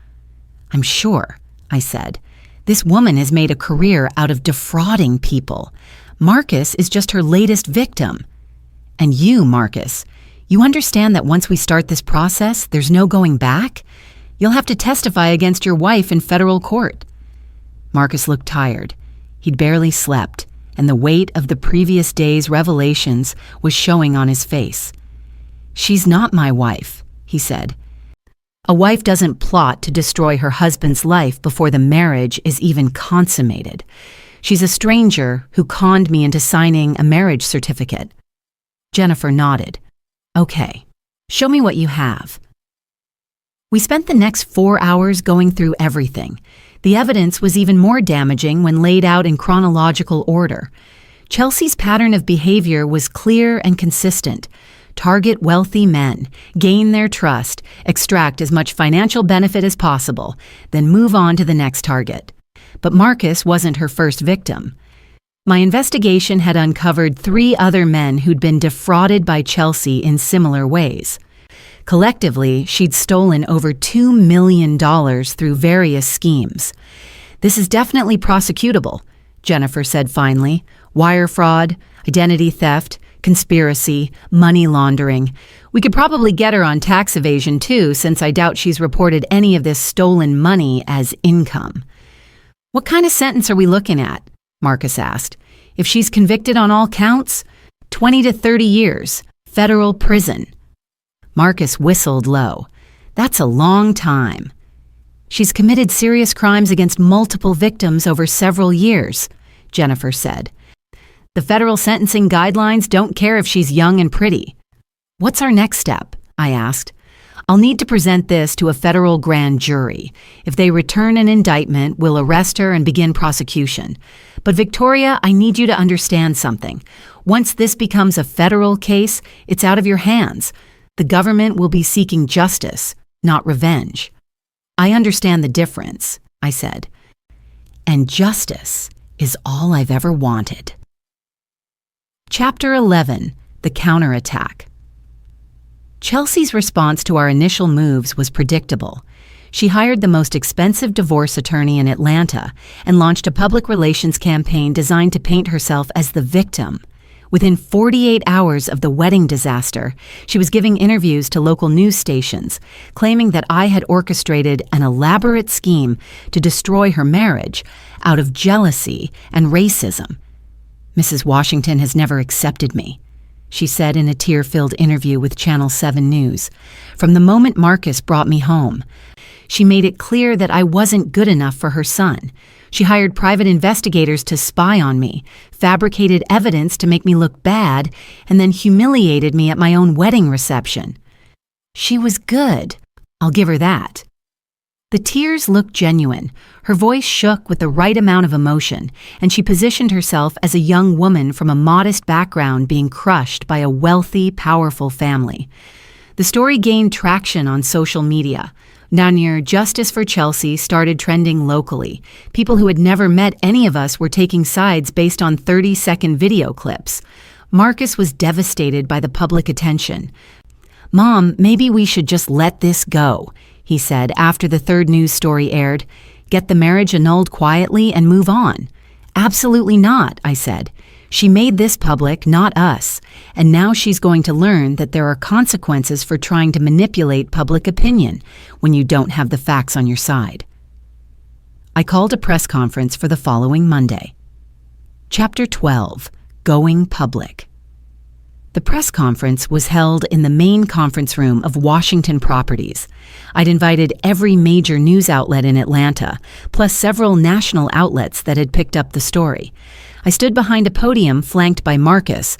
"I'm sure," I said. "This woman has made a career out of defrauding people. Marcus is just her latest victim. And you, Marcus, you understand that once we start this process, there's no going back? You'll have to testify against your wife in federal court." Marcus looked tired. He'd barely slept, and the weight of the previous day's revelations was showing on his face. "She's not my wife," he said. "A wife doesn't plot to destroy her husband's life before the marriage is even consummated. She's a stranger who conned me into signing a marriage certificate." Jennifer nodded. "Okay, show me what you have." We spent the next 4 hours going through everything. The evidence was even more damaging when laid out in chronological order. Chelsea's pattern of behavior was clear and consistent. Target wealthy men, gain their trust, extract as much financial benefit as possible, then move on to the next target. But Marcus wasn't her first victim. My investigation had uncovered 3 other men who'd been defrauded by Chelsea in similar ways. Collectively, she'd stolen over $2 million through various schemes. "This is definitely prosecutable," Jennifer said finally. "Wire fraud, identity theft, conspiracy, money laundering. We could probably get her on tax evasion too, since I doubt she's reported any of this stolen money as income." "What kind of sentence are we looking at?" Marcus asked. "If she's convicted on all counts, 20 to 30 years, federal prison." Marcus whistled low. "That's a long time." "She's committed serious crimes against multiple victims over several years," Jennifer said. "The federal sentencing guidelines don't care if she's young and pretty." "What's our next step?" I asked. "I'll need to present this to a federal grand jury. If they return an indictment, we'll arrest her and begin prosecution. But Victoria, I need you to understand something. Once this becomes a federal case, it's out of your hands. The government will be seeking justice, not revenge." "I understand the difference," I said. "And justice is all I've ever wanted." Chapter 11. The Counterattack. Chelsea's response to our initial moves was predictable. She hired the most expensive divorce attorney in Atlanta and launched a public relations campaign designed to paint herself as the victim. Within 48 hours of the wedding disaster, she was giving interviews to local news stations, claiming that I had orchestrated an elaborate scheme to destroy her marriage out of jealousy and racism. "Mrs. Washington has never accepted me," she said in a tear-filled interview with Channel 7 News. "From the moment Marcus brought me home, she made it clear that I wasn't good enough for her son. She hired private investigators to spy on me, fabricated evidence to make me look bad, and then humiliated me at my own wedding reception. She was good. I'll give her that." The tears looked genuine. Her voice shook with the right amount of emotion, and she positioned herself as a young woman from a modest background being crushed by a wealthy, powerful family. The story gained traction on social media. Down near Justice for Chelsea started trending locally. People who had never met any of us were taking sides based on 30-second video clips. Marcus was devastated by the public attention. "Mom, maybe we should just let this go," he said after the third news story aired. "Get the marriage annulled quietly and move on." "Absolutely not," I said. "She made this public, not us, and now she's going to learn that there are consequences for trying to manipulate public opinion when you don't have the facts on your side." I called a press conference for the following Monday. Chapter 12. Going Public. The press conference was held in the main conference room of Washington Properties. I'd invited every major news outlet in Atlanta, plus several national outlets that had picked up the story. I stood behind a podium flanked by Marcus,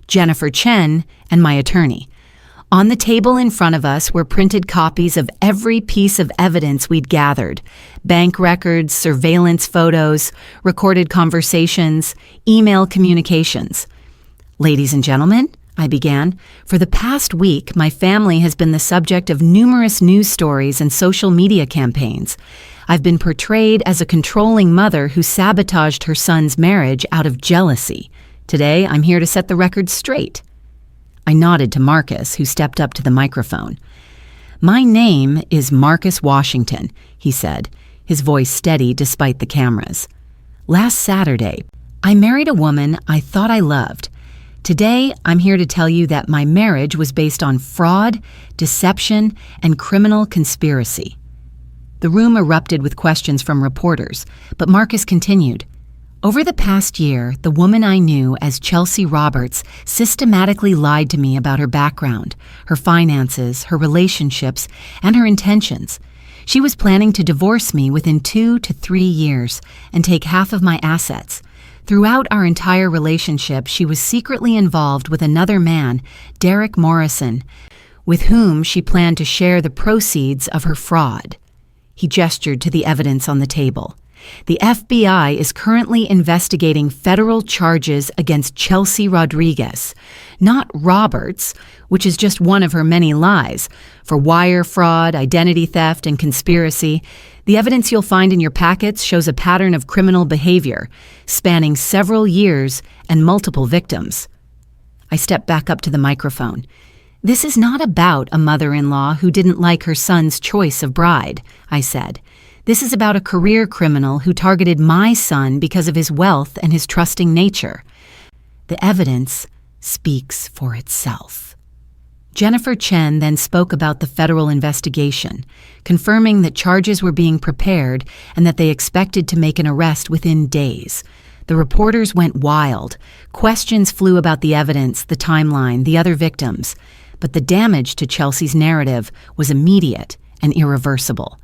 Jennifer Chen, and my attorney. On the table in front of us were printed copies of every piece of evidence we'd gathered: bank records, surveillance photos, recorded conversations, email communications. "Ladies and gentlemen," I began, "for the past week, my family has been the subject of numerous news stories and social media campaigns. I've been portrayed as a controlling mother who sabotaged her son's marriage out of jealousy. Today, I'm here to set the record straight." I nodded to Marcus, who stepped up to the microphone. "My name is Marcus Washington," he said, his voice steady despite the cameras. "Last Saturday, I married a woman I thought I loved. Today, I'm here to tell you that my marriage was based on fraud, deception, and criminal conspiracy." The room erupted with questions from reporters, but Marcus continued. "Over the past year, the woman I knew as Chelsea Roberts systematically lied to me about her background, her finances, her relationships, and her intentions. She was planning to divorce me within 2 to 3 years and take half of my assets. Throughout our entire relationship, she was secretly involved with another man, Derek Morrison, with whom she planned to share the proceeds of her fraud." He gestured to the evidence on the table. "The FBI is currently investigating federal charges against Chelsea Rodriguez, not Roberts, which is just one of her many lies, for wire fraud, identity theft, and conspiracy. The evidence you'll find in your packets shows a pattern of criminal behavior, spanning several years and multiple victims." I stepped back up to the microphone. "This is not about a mother-in-law who didn't like her son's choice of bride," I said. "This is about a career criminal who targeted my son because of his wealth and his trusting nature. The evidence speaks for itself." Jennifer Chen then spoke about the federal investigation, confirming that charges were being prepared and that they expected to make an arrest within days. The reporters went wild. Questions flew about the evidence, the timeline, the other victims. But the damage to Chelsea's narrative was immediate and irreversible.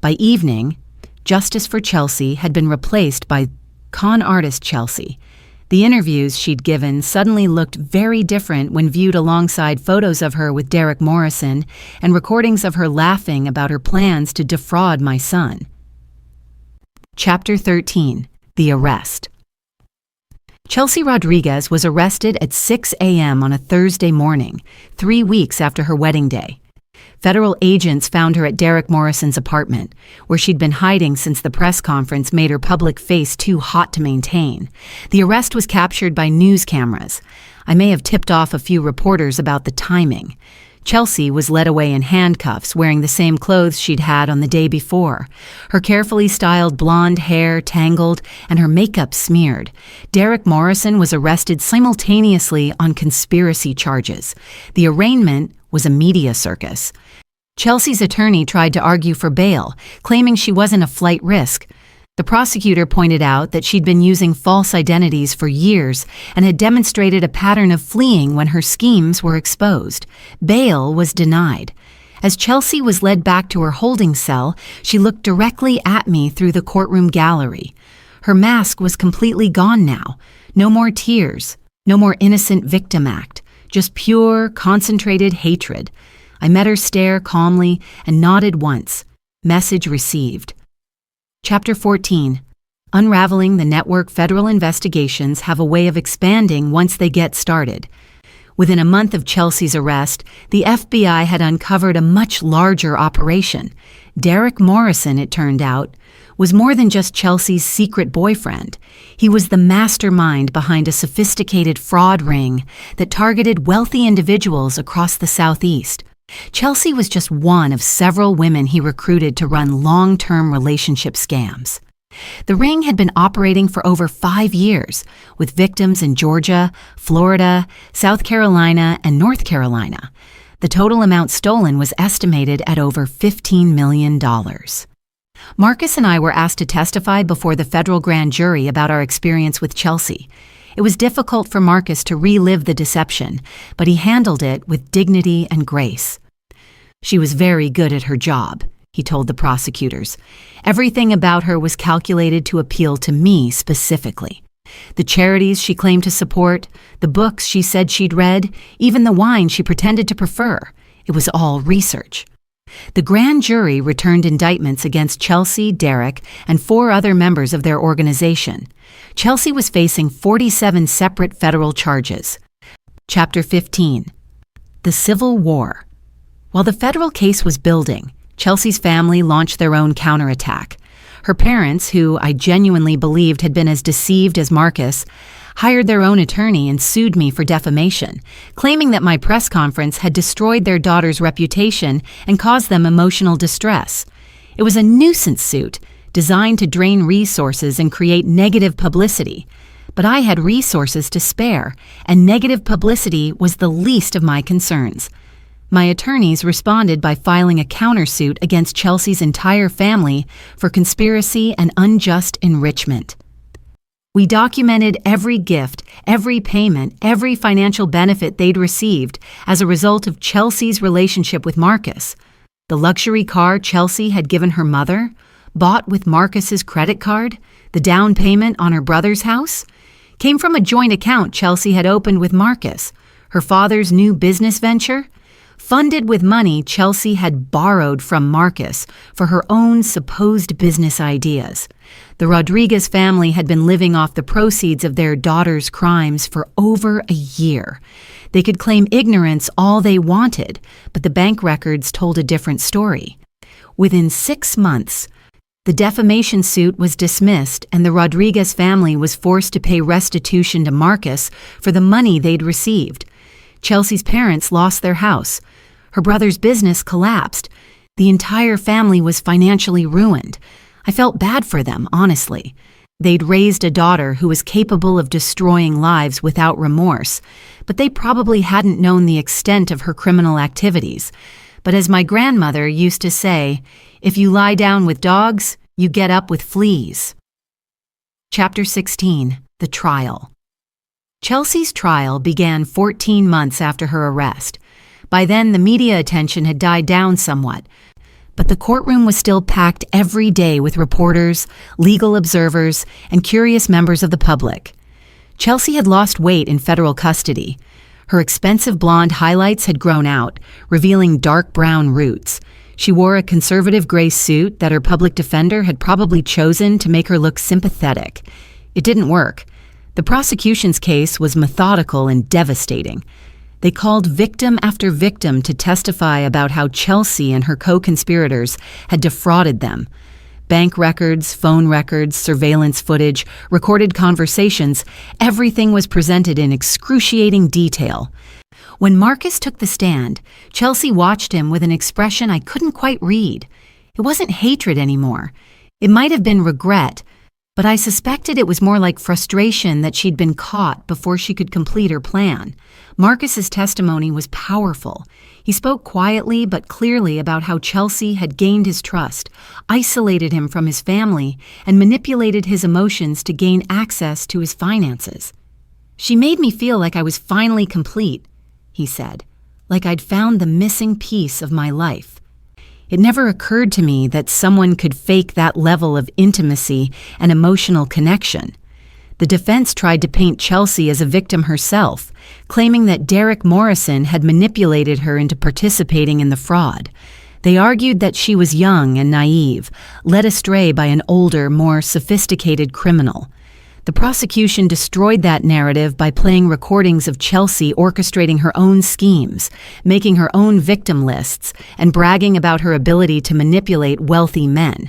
By evening, Justice for Chelsea had been replaced by con artist Chelsea. The interviews she'd given suddenly looked very different when viewed alongside photos of her with Derek Morrison and recordings of her laughing about her plans to defraud my son. Chapter 13. The Arrest. Chelsea Rodriguez was arrested at 6 a.m. on a Thursday morning, 3 weeks after her wedding day. Federal agents found her at Derek Morrison's apartment, where she'd been hiding since the press conference made her public face too hot to maintain. The arrest was captured by news cameras. I may have tipped off a few reporters about the timing. Chelsea was led away in handcuffs, wearing the same clothes she'd had on the day before. Her carefully styled blonde hair tangled and her makeup smeared. Derek Morrison was arrested simultaneously on conspiracy charges. The arraignment was a media circus. Chelsea's attorney tried to argue for bail, claiming she wasn't a flight risk. The prosecutor pointed out that she'd been using false identities for years and had demonstrated a pattern of fleeing when her schemes were exposed. Bail was denied. As Chelsea was led back to her holding cell, she looked directly at me through the courtroom gallery. Her mask was completely gone now. No more tears, no more innocent victim act, just pure, concentrated hatred. I met her stare calmly and nodded once. Message received. Chapter 14. Unraveling the network. Federal investigations have a way of expanding once they get started. Within a month of Chelsea's arrest, the FBI had uncovered a much larger operation. Derek Morrison, it turned out, was more than just Chelsea's secret boyfriend. He was the mastermind behind a sophisticated fraud ring that targeted wealthy individuals across the Southeast. Chelsea was just one of several women he recruited to run long-term relationship scams. The ring had been operating for over 5 years, with victims in Georgia, Florida, South Carolina, and North Carolina. The total amount stolen was estimated at over $15 million. Marcus and I were asked to testify before the federal grand jury about our experience with Chelsea. It was difficult for Marcus to relive the deception, but he handled it with dignity and grace. "She was very good at her job," he told the prosecutors. "Everything about her was calculated to appeal to me specifically. The charities she claimed to support, the books she said she'd read, even the wine she pretended to prefer. It was all research." The grand jury returned indictments against Chelsea, Derek, and 4 other members of their organization. Chelsea was facing 47 separate federal charges. Chapter 15. The Civil War. While the federal case was building, Chelsea's family launched their own counterattack. Her parents, who I genuinely believed had been as deceived as Marcus, hired their own attorney and sued me for defamation, claiming that my press conference had destroyed their daughter's reputation and caused them emotional distress. It was a nuisance suit designed to drain resources and create negative publicity. But I had resources to spare, and negative publicity was the least of my concerns. My attorneys responded by filing a countersuit against Chelsea's entire family for conspiracy and unjust enrichment. We documented every gift, every payment, every financial benefit they'd received as a result of Chelsea's relationship with Marcus. The luxury car Chelsea had given her mother, bought with Marcus's credit card, the down payment on her brother's house, came from a joint account Chelsea had opened with Marcus. Her father's new business venture, funded with money Chelsea had borrowed from Marcus for her own supposed business ideas. The Rodriguez family had been living off the proceeds of their daughter's crimes for over a year. They could claim ignorance all they wanted, but the bank records told a different story. Within 6 months, the defamation suit was dismissed and the Rodriguez family was forced to pay restitution to Marcus for the money they'd received. Chelsea's parents lost their house. Her brother's business collapsed. The entire family was financially ruined. I felt bad for them, honestly. They'd raised a daughter who was capable of destroying lives without remorse, but they probably hadn't known the extent of her criminal activities. But as my grandmother used to say, if you lie down with dogs, you get up with fleas. Chapter 16. The Trial. Chelsea's trial began 14 months after her arrest. By then, the media attention had died down somewhat, but the courtroom was still packed every day with reporters, legal observers, and curious members of the public. Chelsea had lost weight in federal custody. Her expensive blonde highlights had grown out, revealing dark brown roots. She wore a conservative gray suit that her public defender had probably chosen to make her look sympathetic. It didn't work. The prosecution's case was methodical and devastating. They called victim after victim to testify about how Chelsea and her co-conspirators had defrauded them. Bank records, phone records, surveillance footage, recorded conversations, everything was presented in excruciating detail. When Marcus took the stand, Chelsea watched him with an expression I couldn't quite read. It wasn't hatred anymore. It might have been regret, but I suspected it was more like frustration that she'd been caught before she could complete her plan. Marcus's testimony was powerful. He spoke quietly but clearly about how Chelsea had gained his trust, isolated him from his family, and manipulated his emotions to gain access to his finances. "She made me feel like I was finally complete," he said, "like I'd found the missing piece of my life. It never occurred to me that someone could fake that level of intimacy and emotional connection." The defense tried to paint Chelsea as a victim herself, claiming that Derek Morrison had manipulated her into participating in the fraud. They argued that she was young and naive, led astray by an older, more sophisticated criminal. The prosecution destroyed that narrative by playing recordings of Chelsea orchestrating her own schemes, making her own victim lists, and bragging about her ability to manipulate wealthy men.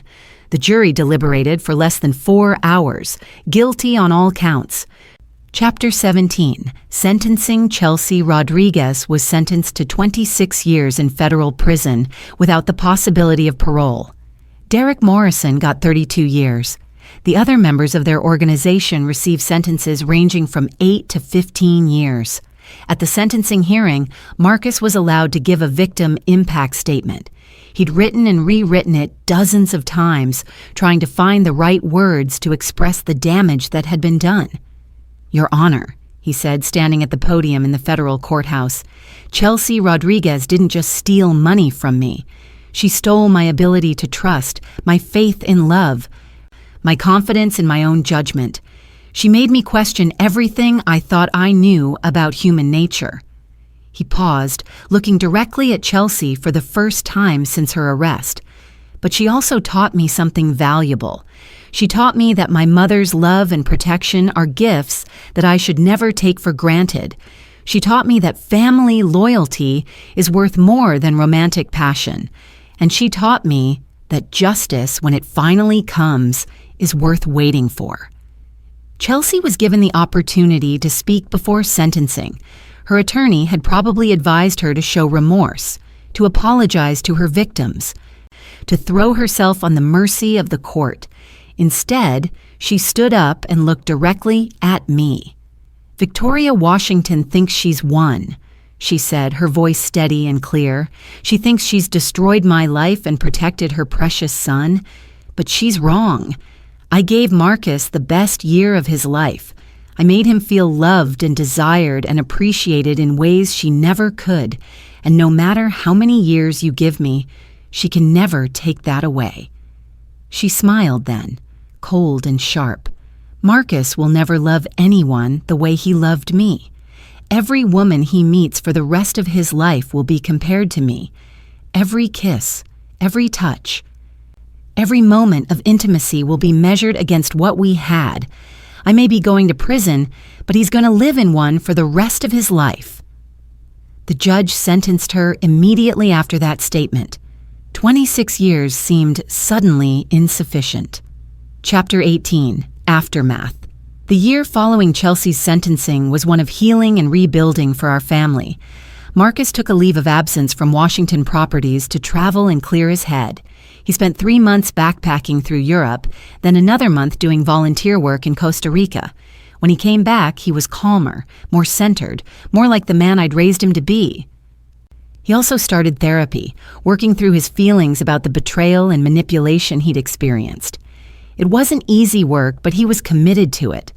The jury deliberated for less than 4 hours, guilty on all counts. Chapter 17. Sentencing. Chelsea Rodriguez was sentenced to 26 years in federal prison without the possibility of parole. Derek Morrison got 32 years. The other members of their organization received sentences ranging from 8 to 15 years. At the sentencing hearing, Marcus was allowed to give a victim impact statement. He'd written and rewritten it dozens of times, trying to find the right words to express the damage that had been done. "Your Honor," he said, standing at the podium in the federal courthouse, "Chelsea Rodriguez didn't just steal money from me. She stole my ability to trust, my faith in love, my confidence in my own judgment. She made me question everything I thought I knew about human nature." He paused, looking directly at Chelsea for the first time since her arrest. "But she also taught me something valuable. She taught me that my mother's love and protection are gifts that I should never take for granted. She taught me that family loyalty is worth more than romantic passion. And she taught me that justice, when it finally comes, is worth waiting for." Chelsea was given the opportunity to speak before sentencing. Her attorney had probably advised her to show remorse, to apologize to her victims, to throw herself on the mercy of the court. Instead, she stood up and looked directly at me. "Victoria Washington thinks she's won," she said, her voice steady and clear. "She thinks she's destroyed my life and protected her precious son. But she's wrong. I gave Marcus the best year of his life. I made him feel loved and desired and appreciated in ways she never could. And no matter how many years you give me, she can never take that away." She smiled then, cold and sharp. "Marcus will never love anyone the way he loved me. Every woman he meets for the rest of his life will be compared to me. Every kiss, every touch, every moment of intimacy will be measured against what we had. I may be going to prison, but he's going to live in one for the rest of his life." The judge sentenced her immediately after that statement. 26 years seemed suddenly insufficient. Chapter 18. Aftermath. The year following Chelsea's sentencing was one of healing and rebuilding for our family. Marcus took a leave of absence from Washington Properties to travel and clear his head. He spent 3 months backpacking through Europe, then another month doing volunteer work in Costa Rica. When he came back, he was calmer, more centered, more like the man I'd raised him to be. He also started therapy, working through his feelings about the betrayal and manipulation he'd experienced. It wasn't easy work, but he was committed to it.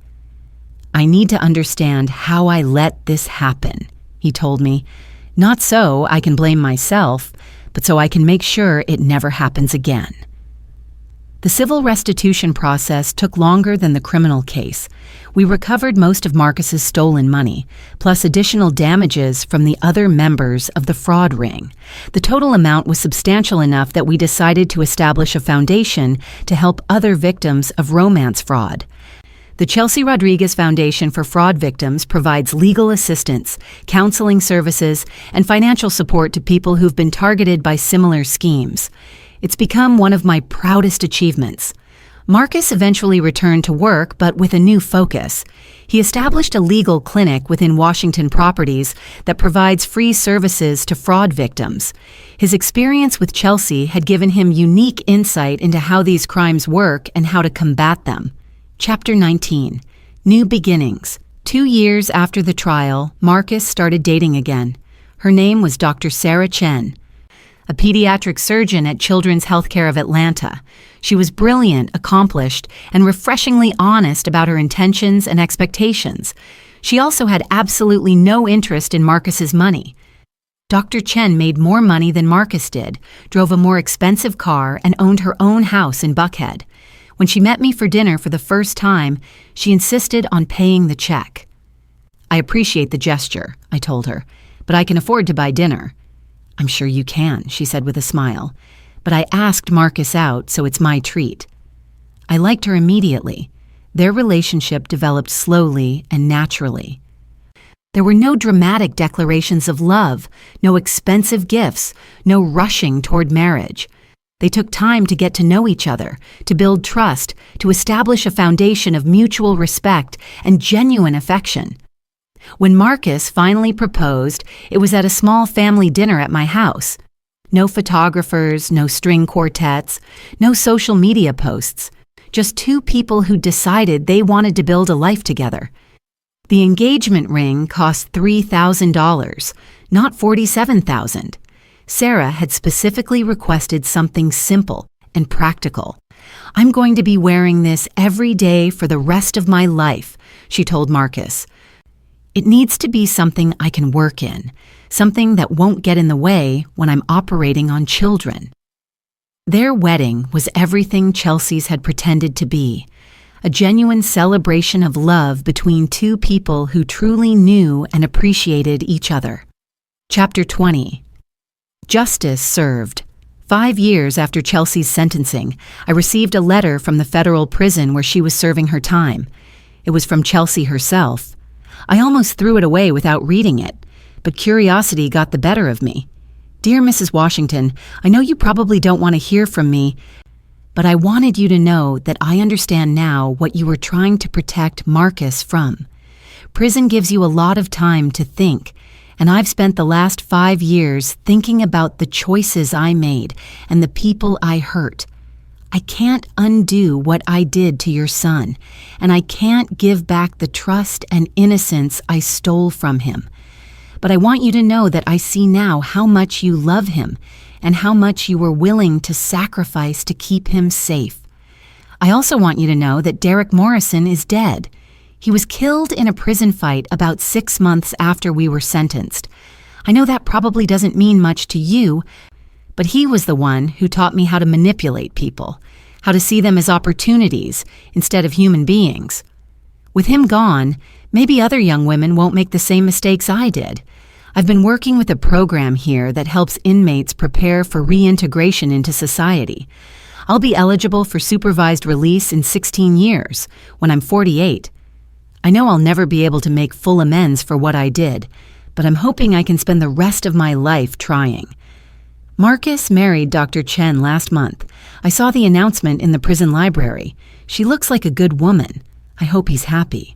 "I need to understand how I let this happen," he told me. "Not so I can blame myself, but so I can make sure it never happens again." The civil restitution process took longer than the criminal case. We recovered most of Marcus's stolen money, plus additional damages from the other members of the fraud ring. The total amount was substantial enough that we decided to establish a foundation to help other victims of romance fraud. The Chelsea Rodriguez Foundation for Fraud Victims provides legal assistance, counseling services, and financial support to people who've been targeted by similar schemes. It's become one of my proudest achievements. Marcus eventually returned to work, but with a new focus. He established a legal clinic within Washington Properties that provides free services to fraud victims. His experience with Chelsea had given him unique insight into how these crimes work and how to combat them. Chapter 19. New Beginnings. 2 years after the trial, Marcus started dating again. Her name was Dr. Sarah Chen, a pediatric surgeon at Children's Healthcare of Atlanta. She was brilliant, accomplished, and refreshingly honest about her intentions and expectations. She also had absolutely no interest in Marcus's money. Dr. Chen made more money than Marcus did, drove a more expensive car, and owned her own house in Buckhead. When she met me for dinner for the first time, she insisted on paying the check. "I appreciate the gesture," I told her, "but I can afford to buy dinner." "I'm sure you can," she said with a smile, "but I asked Marcus out, so it's my treat." I liked her immediately. Their relationship developed slowly and naturally. There were no dramatic declarations of love, no expensive gifts, no rushing toward marriage. They took time to get to know each other, to build trust, to establish a foundation of mutual respect and genuine affection. When Marcus finally proposed, it was at a small family dinner at my house. No photographers, no string quartets, no social media posts. Just two people who decided they wanted to build a life together. The engagement ring cost $3,000, not $47,000. Sarah had specifically requested something simple and practical. "I'm going to be wearing this every day for the rest of my life," she told Marcus. "It needs to be something I can work in, something that won't get in the way when I'm operating on children." Their wedding was everything Chelsea's had pretended to be, a genuine celebration of love between two people who truly knew and appreciated each other. Chapter 20. Justice served. 5 years after Chelsea's sentencing, I received a letter from the federal prison where she was serving her time. It was from Chelsea herself. I almost threw it away without reading it, but curiosity got the better of me. "Dear Mrs. Washington, I know you probably don't want to hear from me, but I wanted you to know that I understand now what you were trying to protect Marcus from. Prison gives you a lot of time to think, and I've spent the last 5 years thinking about the choices I made and the people I hurt. I can't undo what I did to your son, and I can't give back the trust and innocence I stole from him. But I want you to know that I see now how much you love him and how much you were willing to sacrifice to keep him safe. I also want you to know that Derek Morrison is dead. He was killed in a prison fight about 6 months after we were sentenced. I know that probably doesn't mean much to you, but he was the one who taught me how to manipulate people, how to see them as opportunities instead of human beings. With him gone, maybe other young women won't make the same mistakes I did. I've been working with a program here that helps inmates prepare for reintegration into society. I'll be eligible for supervised release in 16 years, when I'm 48. I know I'll never be able to make full amends for what I did, but I'm hoping I can spend the rest of my life trying. Marcus married Dr. Chen last month. I saw the announcement in the prison library. She looks like a good woman. I hope he's happy.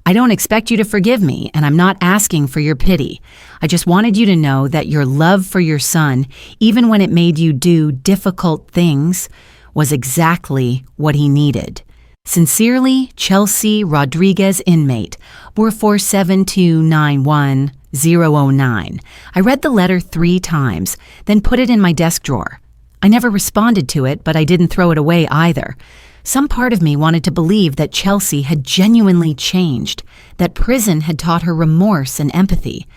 I don't expect you to forgive me, and I'm not asking for your pity. I just wanted you to know that your love for your son, even when it made you do difficult things, was exactly what he needed. Sincerely, Chelsea Rodriguez, inmate, 447291009. I read the letter 3 times, then put it in my desk drawer. I never responded to it, but I didn't throw it away either. Some part of me wanted to believe that Chelsea had genuinely changed, that prison had taught her remorse and empathy.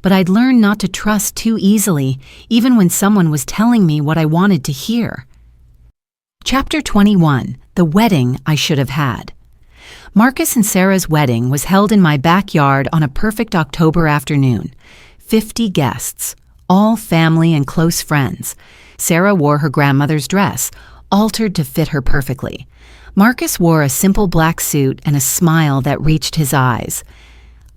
But I'd learned not to trust too easily, even when someone was telling me what I wanted to hear. Chapter 21. The Wedding I Should Have Had. Marcus and Sarah's wedding was held in my backyard on a perfect October afternoon. 50 guests, all family and close friends. Sarah wore her grandmother's dress, altered to fit her perfectly. Marcus wore a simple black suit and a smile that reached his eyes.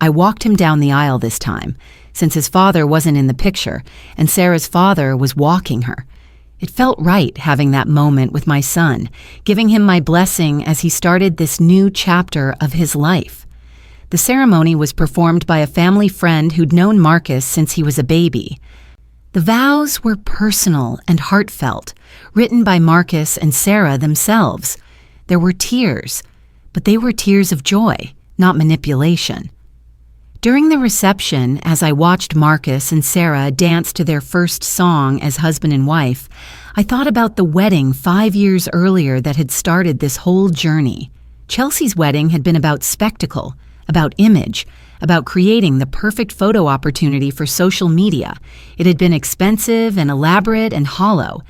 I walked him down the aisle this time, since his father wasn't in the picture, and Sarah's father was walking her. It felt right having that moment with my son, giving him my blessing as he started this new chapter of his life. The ceremony was performed by a family friend who'd known Marcus since he was a baby. The vows were personal and heartfelt, written by Marcus and Sarah themselves. There were tears, but they were tears of joy, not manipulation. During the reception, as I watched Marcus and Sarah dance to their first song as husband and wife, I thought about the wedding 5 years earlier that had started this whole journey. Chelsea's wedding had been about spectacle, about image, about creating the perfect photo opportunity for social media. It had been expensive and elaborate and hollow.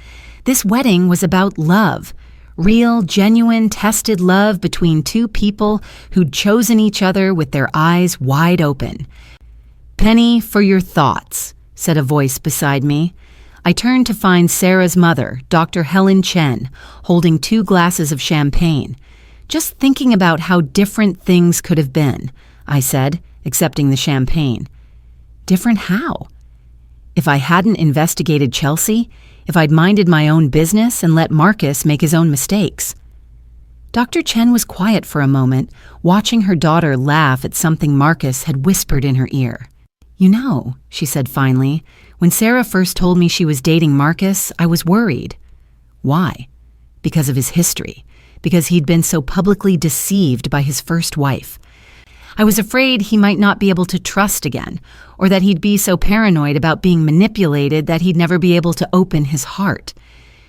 This wedding was about love, real, genuine, tested love between two people who'd chosen each other with their eyes wide open. "Penny, for your thoughts," said a voice beside me. I turned to find Sarah's mother, Dr. Helen Chen, holding 2 glasses of champagne. Just thinking about how different things could have been, I said, accepting the champagne. Different how? If I hadn't investigated Chelsea, if I'd minded my own business and let Marcus make his own mistakes. Dr. Chen was quiet for a moment, watching her daughter laugh at something Marcus had whispered in her ear. You know, she said finally, when Sarah first told me she was dating Marcus, I was worried. Why? Because of his history. Because he'd been so publicly deceived by his first wife. I was afraid he might not be able to trust again, or that he'd be so paranoid about being manipulated that he'd never be able to open his heart.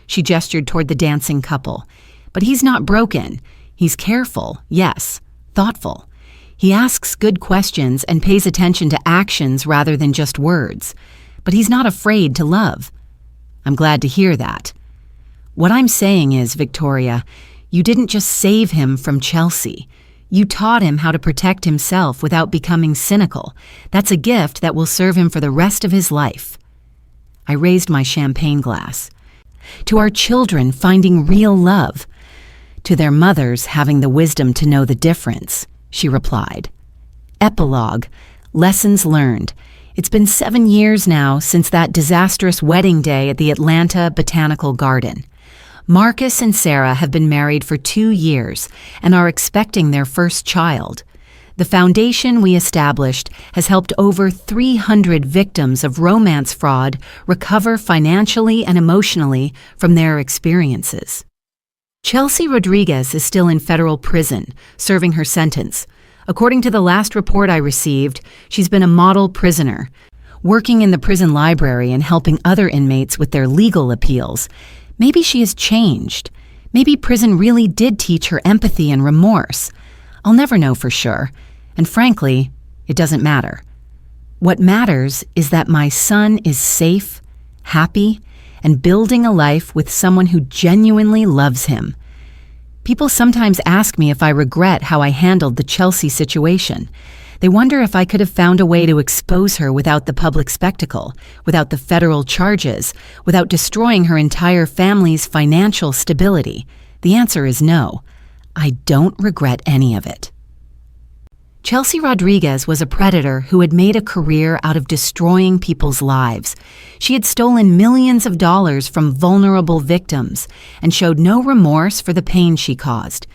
She gestured toward the dancing couple. But he's not broken. He's careful, yes, thoughtful. He asks good questions and pays attention to actions rather than just words. But he's not afraid to love. I'm glad to hear that. What I'm saying is, Victoria, you didn't just save him from Chelsea. You taught him how to protect himself without becoming cynical. That's a gift that will serve him for the rest of his life. I raised my champagne glass. To our children finding real love. To their mothers having the wisdom to know the difference, she replied. Epilogue. Lessons learned. It's been 7 years now since that disastrous wedding day at the Atlanta Botanical Garden. Marcus and Sarah have been married for 2 years and are expecting their first child. The foundation we established has helped over 300 victims of romance fraud recover financially and emotionally from their experiences. Chelsea Rodriguez is still in federal prison, serving her sentence. According to the last report I received, she's been a model prisoner, working in the prison library and helping other inmates with their legal appeals. Maybe she has changed. Maybe prison really did teach her empathy and remorse. I'll never know for sure, and frankly, it doesn't matter. What matters is that my son is safe, happy, and building a life with someone who genuinely loves him. People sometimes ask me if I regret how I handled the Chelsea situation. They wonder if I could have found a way to expose her without the public spectacle, without the federal charges, without destroying her entire family's financial stability. The answer is no. I don't regret any of it. Chelsea Rodriguez was a predator who had made a career out of destroying people's lives. She had stolen millions of dollars from vulnerable victims and showed no remorse for the pain she caused.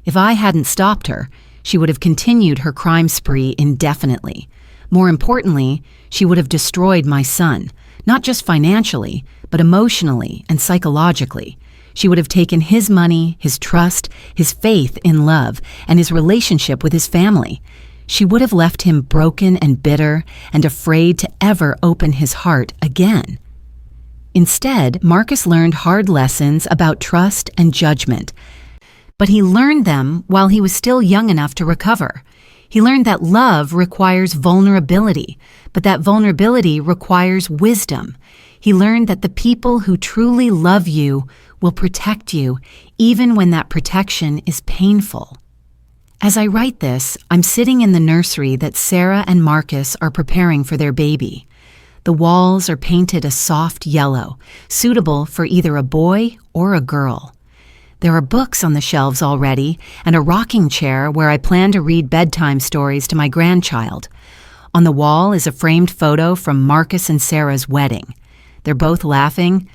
If I hadn't stopped her, she would have continued her crime spree indefinitely. More importantly, she would have destroyed my son, not just financially, but emotionally and psychologically. She would have taken his money, his trust, his faith in love, and his relationship with his family. She would have left him broken and bitter and afraid to ever open his heart again. Instead, Marcus learned hard lessons about trust and judgment. But he learned them while he was still young enough to recover. He learned that love requires vulnerability, but that vulnerability requires wisdom. He learned that the people who truly love you will protect you, even when that protection is painful. As I write this, I'm sitting in the nursery that Sarah and Marcus are preparing for their baby. The walls are painted a soft yellow, suitable for either a boy or a girl. There are books on the shelves already, and a rocking chair where I plan to read bedtime stories to my grandchild. On the wall is a framed photo from Marcus and Sarah's wedding. They're both laughing,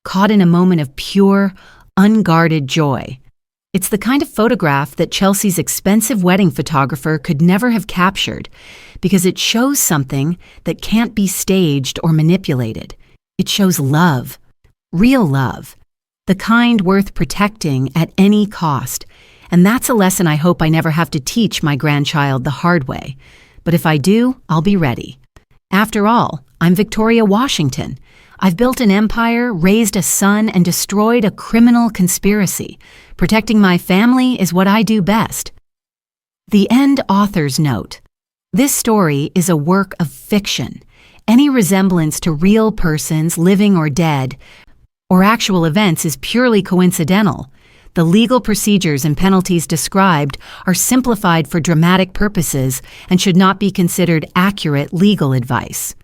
caught in a moment of pure, unguarded joy. It's the kind of photograph that Chelsea's expensive wedding photographer could never have captured because it shows something that can't be staged or manipulated. It shows love, real love, the kind worth protecting at any cost. And that's a lesson I hope I never have to teach my grandchild the hard way. But if I do, I'll be ready. After all, I'm Victoria Washington. I've built an empire, raised a son, and destroyed a criminal conspiracy. Protecting my family is what I do best. The end author's note. This story is a work of fiction. Any resemblance to real persons, living or dead, or actual events is purely coincidental. The legal procedures and penalties described are simplified for dramatic purposes and should not be considered accurate legal advice.